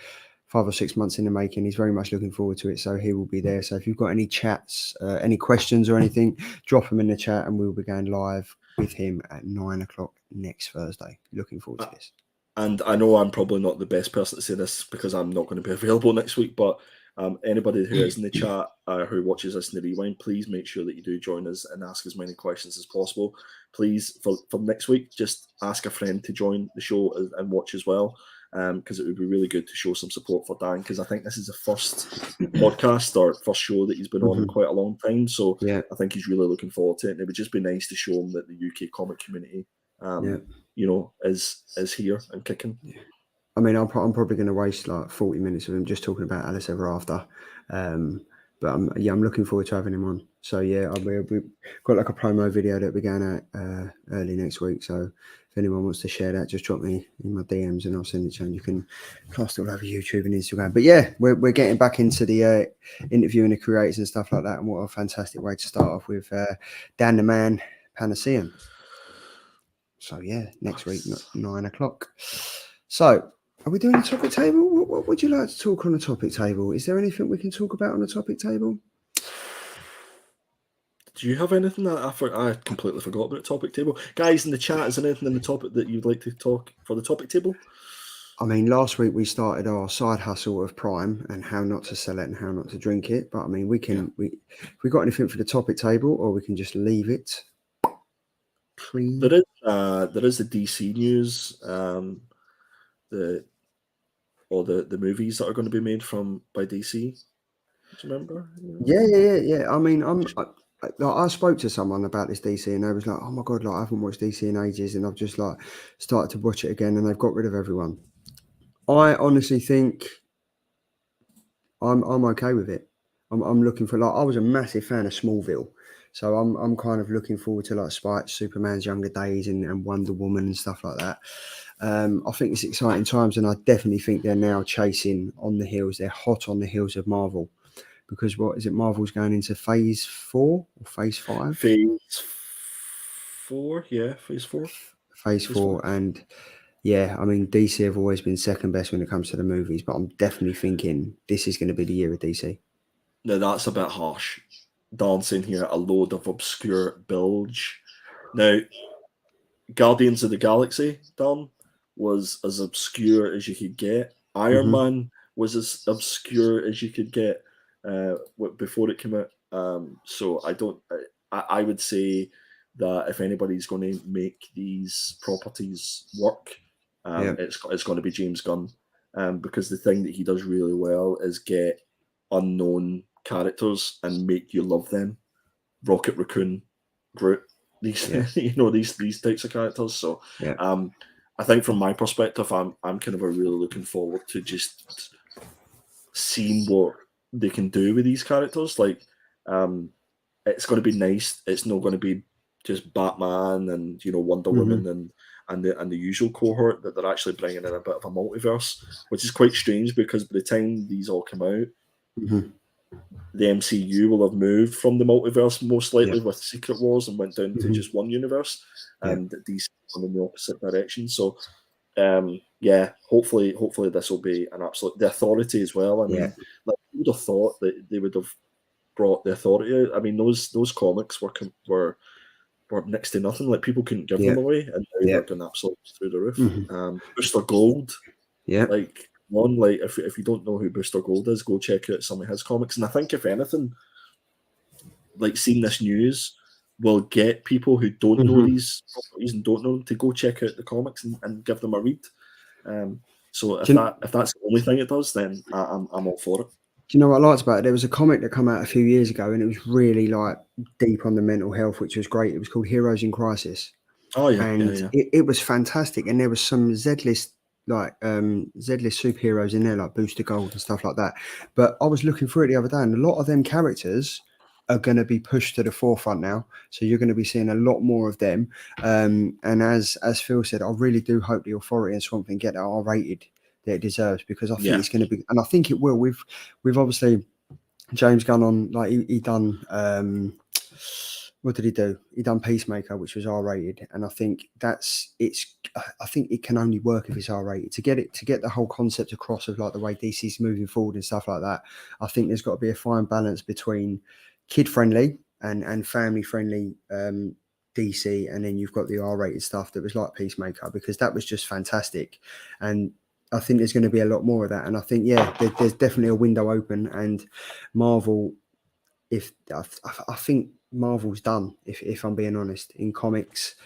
5 or 6 months in the making. He's very much looking forward to it, so he will be there. So if you've got any chats, any questions or anything, drop them in the chat, and we'll be going live with him at 9 o'clock next Thursday. Looking forward to this. And I know I'm probably not the best person to say this because I'm not going to be available next week, but anybody who is in the chat who watches this in the rewind, please make sure that you do join us and ask as many questions as possible. Please, for next week, just ask a friend to join the show and watch as well, because it would be really good to show some support for Dan, because I think this is the first podcast or first show that he's been on in quite a long time. So I think he's really looking forward to it. And it would just be nice to show him that the UK comic community you know, is here and kicking. I mean, I'm probably going to waste like 40 minutes of him just talking about Alice Ever After. But I'm looking forward to having him on. So yeah, we've got like a promo video that we're going out early next week. So if anyone wants to share that, just drop me in my DMs and I'll send it to you. And you can cast it all over YouTube and Instagram. But yeah, we're getting back into the interviewing the creators and stuff like that. And what a fantastic way to start off with Dan the Man Panaceum. So yeah, next week, 9 o'clock. So are we doing a topic table? What would you like to talk on the topic table? Is there anything we can talk about on the topic table? Do you have anything that I completely forgot about the topic table? Guys in the chat, is there anything in the topic that you'd like to talk for the topic table? I mean, last week we started our side hustle of Prime and how not to sell it and how not to drink it. But I mean, we got anything for the topic table, or we can just leave it clean. There is the DC news, the movies that are going to be made by DC. Do you remember? Yeah. I mean, I spoke to someone about this DC, and they was like, "Oh my god, like I haven't watched DC in ages," and I've just like started to watch it again, and they've got rid of everyone. I honestly think I'm okay with it. I'm looking for, like, I was a massive fan of Smallville, so I'm kind of looking forward to like Spike, Superman's younger days, and Wonder Woman and stuff like that. I think it's exciting times, and I definitely think they're now chasing on the heels. They're hot on the heels of Marvel, because what is it? Marvel's going into phase 4 or phase 5? Phase 4, yeah, phase 4. Phase 4, and yeah, I mean, DC have always been second best when it comes to the movies, but I'm definitely thinking this is going to be the year of DC. Now, that's a bit harsh. Dancing here, a load of obscure bilge. Now, Guardians of the Galaxy, Dan, was as obscure as you could get. Iron Man was as obscure as you could get before it came out. So I would say that if anybody's going to make these properties work, it's going to be James Gunn, because the thing that he does really well is get unknown characters and make you love them. Rocket Raccoon, Groot, these these types of characters. So I think from my perspective, I'm kind of really looking forward to just seeing what they can do with these characters. Like, it's going to be nice. It's not going to be just Batman and Wonder Woman and the usual cohort, that they're actually bringing in a bit of a multiverse, which is quite strange, because by the time these all come out, the MCU will have moved from the multiverse most likely with Secret Wars and went down to just one universe, and DC going in the opposite direction. So hopefully this will be an absolute, the Authority as well. I mean, like, who would have thought that they would have brought the Authority out? I mean, those comics were next to nothing. Like, people couldn't give them away, and now they're going absolutely through the roof. Booster Gold, like, if you don't know who Booster Gold is, go check out some of his comics. And I think, if anything, like, seeing this news will get people who don't know these properties and don't know them to go check out the comics and give them a read. So if that's the only thing it does, then I'm all for it. Do you know what I liked about it? There was a comic that came out a few years ago, and it was really like deep on the mental health, which was great. It was called Heroes in Crisis. Oh yeah, and it was fantastic. And there was some Z-list superheroes in there, like Booster Gold and stuff like that. But I was looking through it the other day, and a lot of them characters are going to be pushed to the forefront now. So you're going to be seeing a lot more of them. And as Phil said, I really do hope the Authority and Swamp Thing get that R-rated that it deserves, because I think it's going to be, and I think it will. We've obviously James Gunn on, like, he done what did he do? He done Peacemaker, which was R-rated, and I think I think it can only work if it's R-rated. To get the whole concept across of, like, the way DC's moving forward and stuff like that, I think there's got to be a fine balance between kid-friendly and family-friendly DC, and then you've got the R-rated stuff that was like Peacemaker, because that was just fantastic. And I think there's going to be a lot more of that. And I think, there's definitely a window open, and Marvel, I think Marvel's done, if I'm being honest, in comics.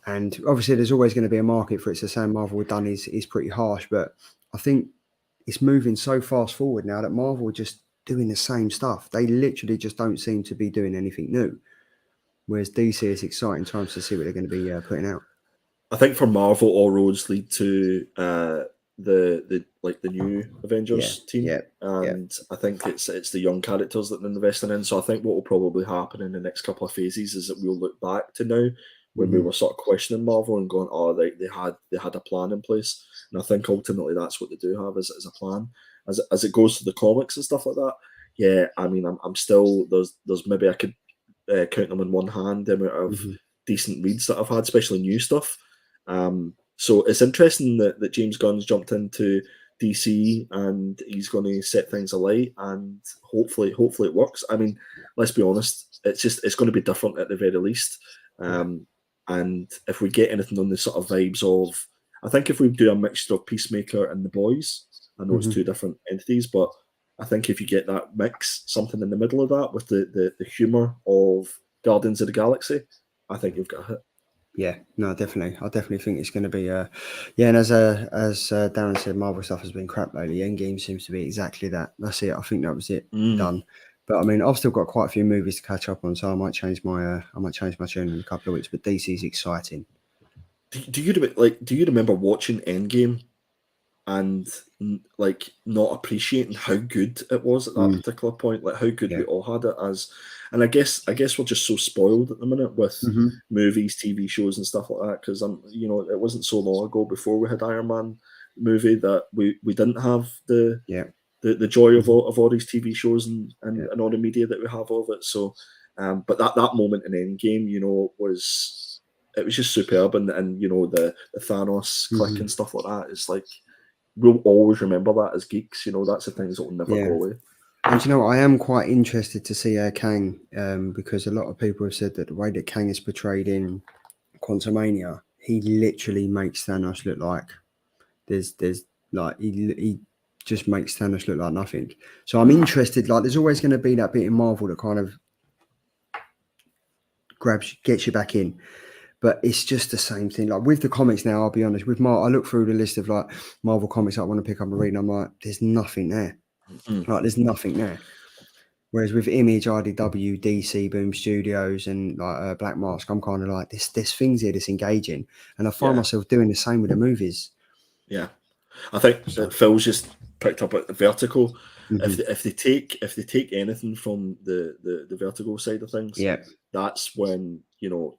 And obviously there's always going to be a market for it, so saying Marvel done is pretty harsh, but I think it's moving so fast forward now that Marvel are just doing the same stuff. They literally just don't seem to be doing anything new, whereas DC is exciting times to see what they're going to be putting out. I think for Marvel, all roads lead to the new Avengers team, yeah. and I think it's the young characters that they're investing in. So I think what will probably happen in the next couple of phases is that we'll look back to now when we were sort of questioning Marvel and going, oh, they had a plan in place, and I think ultimately that's what they do have is a plan as it goes to the comics and stuff like that. Yeah, I mean, I'm still there's maybe I could count them in one hand the amount of decent reads that I've had, especially new stuff. So it's interesting that James Gunn's jumped into DC and he's going to set things alight, and hopefully it works. I mean, let's be honest, it's going to be different at the very least. And if we get anything on the sort of vibes of, I think if we do a mixture of Peacemaker and The Boys, I know it's two different entities, but I think if you get that mix, something in the middle of that with the humour of Guardians of the Galaxy, I think you've got a hit. Yeah, no, definitely. I definitely think it's going to be and as Darren said, Marvel stuff has been crap lately. Endgame seems to be exactly that. That's it. I think that was it. Done. But I mean, I've still got quite a few movies to catch up on, so I might change my tune in a couple of weeks. But DC's exciting. Do you remember watching Endgame and like not appreciating how good it was at that particular point, like how good we all had it as? And I guess we're just so spoiled at the minute with movies, TV shows, and stuff like that. Because it wasn't so long ago before we had Iron Man movie that we didn't have the joy of all these TV shows and all the media that we have of it. So, but that moment in Endgame, was just superb, and the Thanos click and stuff like that. It's like we'll always remember that as geeks. That's the things that will never go away. And I am quite interested to see Kang, because a lot of people have said that the way that Kang is portrayed in Quantumania, he literally makes Thanos look like there's like he just makes Thanos look like nothing. So I'm interested. Like, there's always going to be that bit in Marvel that kind of gets you back in. But it's just the same thing. Like with the comics now, I'll be honest. With I look through the list of like Marvel comics I want to pick up and read, and I'm like, there's nothing there. Like, there's nothing there. Whereas with Image, IDW, DC, Boom Studios, and like Black Mask, I'm kind of like, there's things here that's engaging, and I find myself doing the same with the movies. Yeah, I think that Phil's just picked up at the Vertigo. If they take anything from the Vertigo side of things, that's when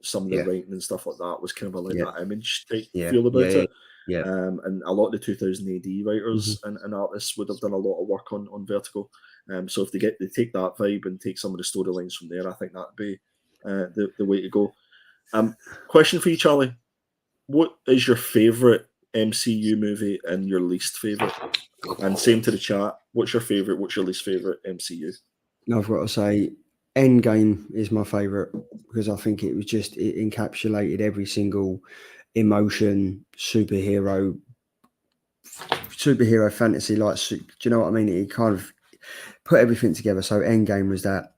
some of the writing and stuff like that was kind of like that Image type feel about it. Yeah. And a lot of the 2000 AD writers and artists would have done a lot of work on Vertigo. So if they take that vibe and take some of the storylines from there, I think that'd be the way to go. Question for you, Charlie: what is your favourite MCU movie and your least favourite? And same to the chat. What's your favourite? What's your least favourite MCU? I've got to say, Endgame is my favourite because I think it encapsulated every single emotion, superhero fantasy. Like, do you know what I mean? It kind of put everything together. So Endgame was that.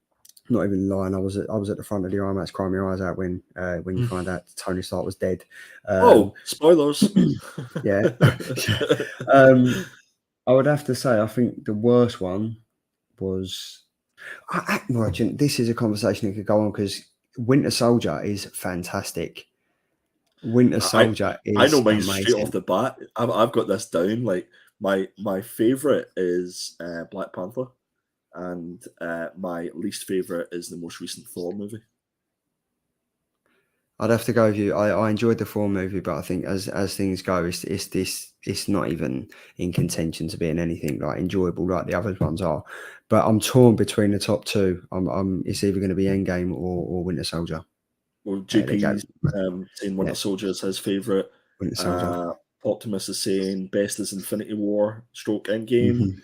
Not even lying. I was at the front of the IMAX crying my eyes out when you find out Tony Stark was dead. Spoilers! Yeah. I would have to say, I think the worst one was. This is a conversation that could go on because Winter Soldier is fantastic. Winter Soldier is. I know mine amazing. straight off the bat. I've got this down. Like my favorite is Black Panther, and my least favorite is the most recent Thor movie. I'd have to go with you. I enjoyed the Thor movie, but I think as things go, it's not even in contention to being anything like enjoyable like the other ones are. But I'm torn between the top two. It's either going to be Endgame or Winter Soldier. Well, JP's saying Winter Soldier is his favourite. Winter Soldier. Optimus is saying best is Infinity War / Endgame.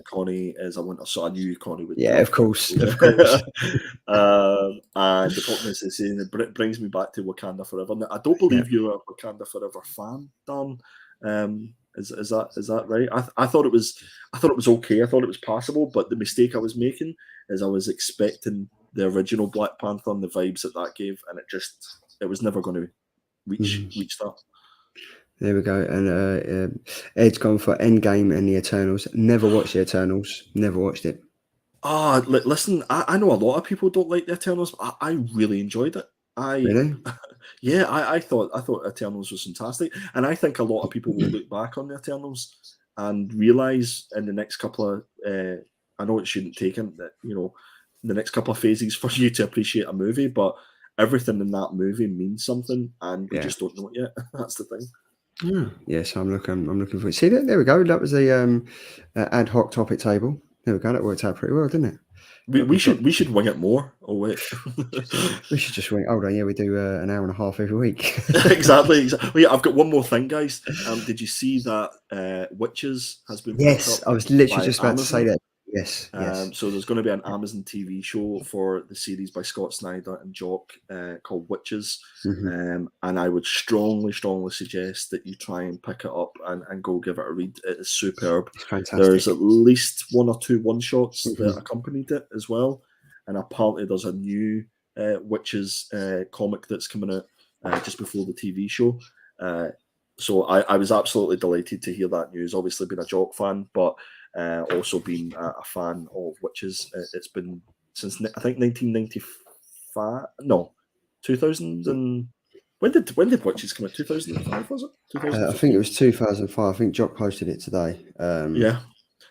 Connie is I knew Connie would. Yeah, of course. And the Optimus is saying it brings me back to Wakanda Forever. Now, I don't believe you're a Wakanda Forever fan, Dan. Is that right? I thought it was okay. I thought it was passable, but the mistake I was making is I was expecting the original Black Panther and the vibes that gave, and it was never going to reach that. There we go. And Ed's gone for Endgame and the Eternals. Never watched the Eternals. Never watched it. Listen, I know a lot of people don't like the Eternals, but I really enjoyed it. Really? I thought Eternals was fantastic, and I think a lot of people will look back on the Eternals and realize in the next couple of I know it shouldn't take the next couple of phases for you to appreciate a movie, but everything in that movie means something, and we just don't know it yet. That's the thing. Yes, I'm looking for it. See, there we go. That was the ad hoc topic table. There we go. That worked out pretty well, didn't it? We should wing it more. Oh wait, we should just wing. Hold on, yeah, we do an hour and a half every week. exactly. Well, yeah, I've got one more thing, guys. Did you see that Witches has been? Yes, I was literally just about Amazon? to say that. Yes. So there's going to be an Amazon TV show for the series by Scott Snyder and Jock called Witches, and I would strongly suggest that you try and pick it up and go give it a read. It is superb. It's fantastic. There's at least 1 or 2 one-shots that accompanied it as well, and apparently there's a new Witches comic that's coming out just before the TV show. So I was absolutely delighted to hear that news. Obviously, been a Jock fan, but also been a fan of Witches. It's been since I think 1995. No, 2000 and when did Witches come out? 2005 was it? I think it was 2005. I think Jock posted it today. Yeah.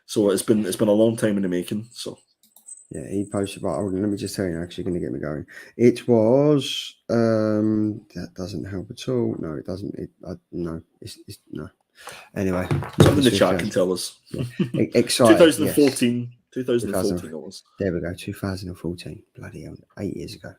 So it's been a long time in the making. So yeah, he posted. But hold on, let me just tell you, actually, going to get me going. It was that doesn't help at all. No, it doesn't. No, it's no. Anyway, something the chat can tell us. Yeah. Exciting. 2014. Yes. 2014 it was. There we go. 2014. Bloody hell, 8 years ago.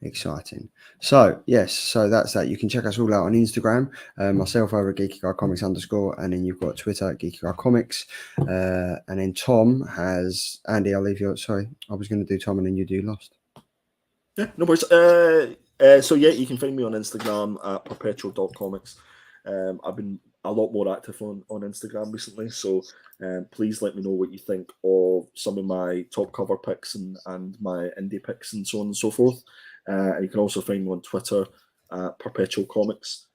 Exciting. So yes, so that's that. You can check us all out on Instagram. Myself over at Geeky Guy Comics _, and then you've got Twitter at Geeky Guy Comics. And then Tom has Andy. I'll leave you. Sorry, I was going to do Tom, and then you do Lost. Yeah, no worries. So yeah, you can find me on Instagram at perpetual.comics. I've been a lot more active on Instagram recently, so please let me know what you think of some of my top cover picks and my indie picks and so on and so forth. And you can also find me on Twitter at Perpetual Comics.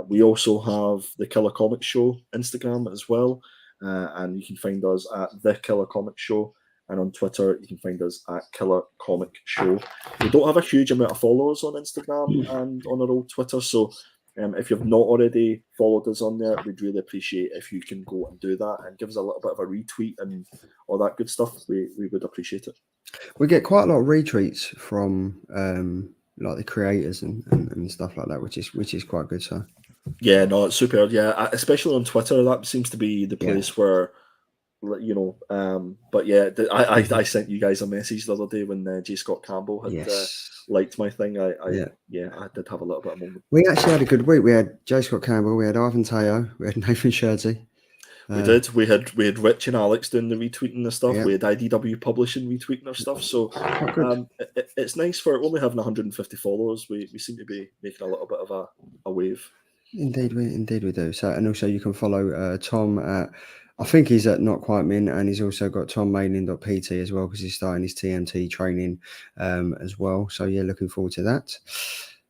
We also have the Killer Comics Show Instagram as well, and you can find us at The Killer Comics Show. And on Twitter, you can find us at Killer Comic Show. We don't have a huge amount of followers on Instagram and on our old Twitter, so if you've not already followed us on there, we'd really appreciate if you can go and do that and give us a little bit of a retweet and all that good stuff. We would appreciate it. We get quite a lot of retweets from like the creators and stuff like that, which is quite good. So yeah, no, it's super. Yeah, especially on Twitter, that seems to be the place where, you know. But yeah, I sent you guys a message the other day when J. Scott Campbell had liked my thing. I did have a little bit of moment. We actually had a good week. We had J. Scott Campbell, we had Ivan Teo, we had Nathan Scherzi. We did. We had Rich and Alex doing the retweeting the stuff. Yeah. We had IDW Publishing retweeting our stuff. So it's nice for only having 150 followers. We seem to be making a little bit of a wave. Indeed we do. So, and also you can follow Tom at, I think he's at Not Quite Min, and he's also got tommailing.pt as well, because he's starting his TMT training as well. So yeah, looking forward to that.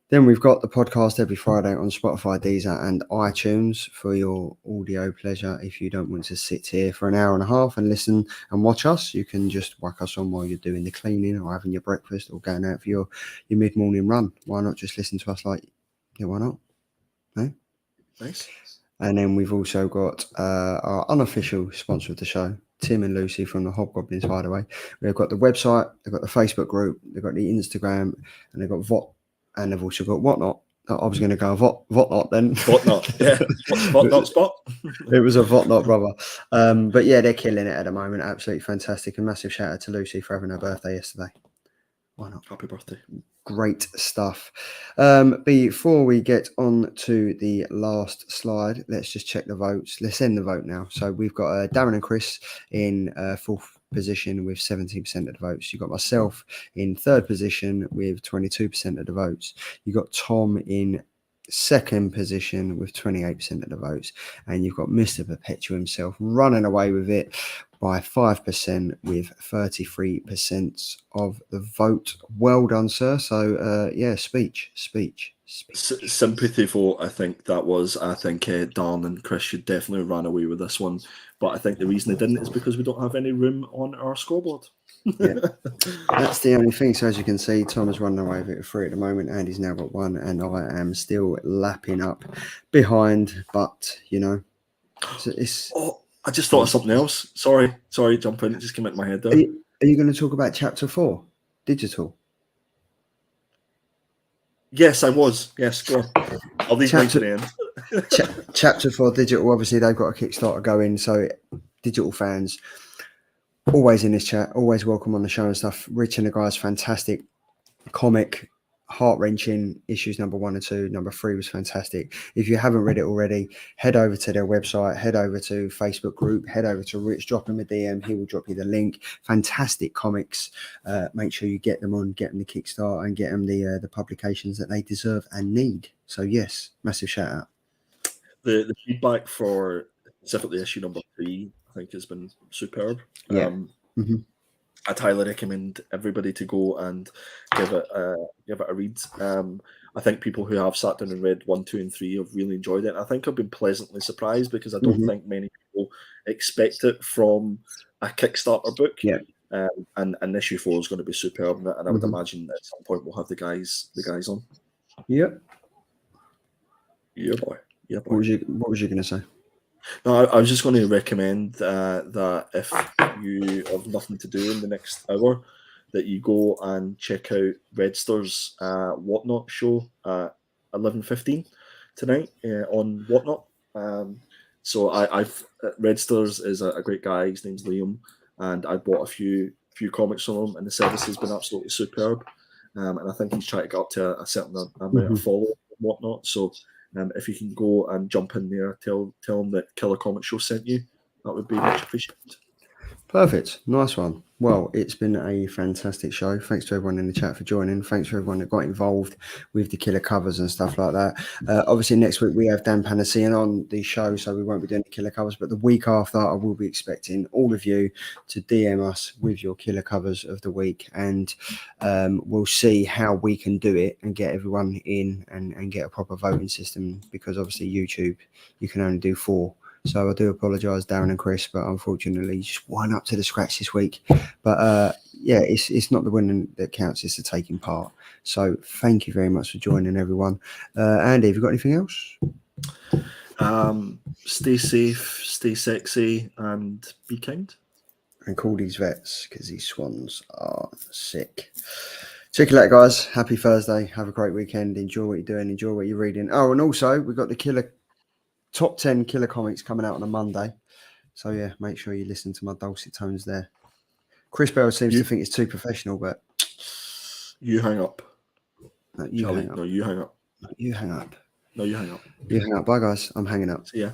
Then we've got the podcast every Friday on Spotify, Deezer and iTunes for your audio pleasure. If you don't want to sit here for an hour and a half and listen and watch us, you can just whack us on while you're doing the cleaning or having your breakfast or going out for your mid-morning run. Why not just listen to us why not? No? Nice. And then we've also got our unofficial sponsor of the show, Tim and Lucy from the Hobgoblins Hideaway. We've got the website, they've got the Facebook group, they've got the Instagram, and they've got VOT. And they've also got Whatnot. I was going to go Whatnot then. Whatnot, yeah. Whatnot spot. It was a Whatnot, brother. But yeah, they're killing it at the moment. Absolutely fantastic. A massive shout out to Lucy for having her birthday yesterday. Why not? Happy birthday. Great stuff. Before we get on to the last slide, let's just check the votes. Let's end the vote now. So we've got Darren and Chris in fourth position with 17% of the votes. You've got myself in third position with 22% of the votes. You've got Tom in second position with 28% of the votes. And you've got Mr. Perpetual himself running away with it by 5% with 33% of the vote. Well done, sir. So, speech. Sympathy vote, I think that was. I think Dan and Chris should definitely run away with this one. But I think the reason they didn't is because we don't have any room on our scoreboard. Yeah, that's the only thing. So as you can see, Tom is running away with it 3 at the moment. Andy's now got 1, and I am still lapping up behind. But it's. Oh, I just thought of something else. Sorry, jump in. It just came into my head there. Are you going to talk about Chapter 4, digital? Yes, I was. Yes, go on. I'll leave mine to the end. Chapter 4 digital. Obviously, they've got a Kickstarter going. So digital fans. Always in this chat, always welcome on the show and stuff. Rich and the guys, fantastic comic, heart-wrenching. Issues number 1 and 2. Number 3 was fantastic. If you haven't read it already, head over to their website, head over to Facebook group, head over to Rich, drop him a DM. He will drop you the link. Fantastic comics. Make sure you get them the Kickstarter and get them the publications that they deserve and need. So yes, massive shout out. The feedback for specifically issue number 3, I think, has been superb. Yeah. I'd highly recommend everybody to go and give it a read. I think people who have sat down and read 1, 2, and 3 have really enjoyed it. I think I've been pleasantly surprised because I don't think many people expect it from a Kickstarter book. Yeah. And issue 4 is going to be superb, and I would imagine at some point we'll have the guys on. Yep. Yeah, boy. What was you going to say? No, I was just going to recommend that if you have nothing to do in the next hour, that you go and check out Redster's Whatnot show at 11:15 tonight on Whatnot. So I've Redster's is a great guy. His name's Liam, and I bought a few comics from him, and the service has been absolutely superb. And I think he's trying to get up to a certain amount of followers and whatnot. So. If you can go and jump in there, tell them that Killer Comic Show sent you, that would be much appreciated. Perfect. Nice one. Well, it's been a fantastic show. Thanks to everyone in the chat for joining. Thanks to everyone that got involved with the killer covers and stuff like that. Obviously, next week we have Dan Panacea on the show, so we won't be doing the killer covers. But the week after, I will be expecting all of you to DM us with your killer covers of the week. And we'll see how we can do it and get everyone in and get a proper voting system. Because obviously, YouTube, you can only do 4. So I do apologise, Darren and Chris, but unfortunately, just weren't up to the scratch this week. But it's not the winning that counts; it's the taking part. So thank you very much for joining, everyone. Andy, have you got anything else? Stay safe, stay sexy, and be kind. And call these vets because these swans are sick. Check it out, guys. Happy Thursday. Have a great weekend. Enjoy what you're doing. Enjoy what you're reading. Oh, and also we've got the top 10 killer comics coming out on a Monday. So, yeah, make sure you listen to my dulcet tones there. Chris Bell seems to think it's too professional, but... You hang up. No, you hang up. No, you hang up. You hang up. No, you hang up. You hang up. Bye, guys. I'm hanging up. See ya.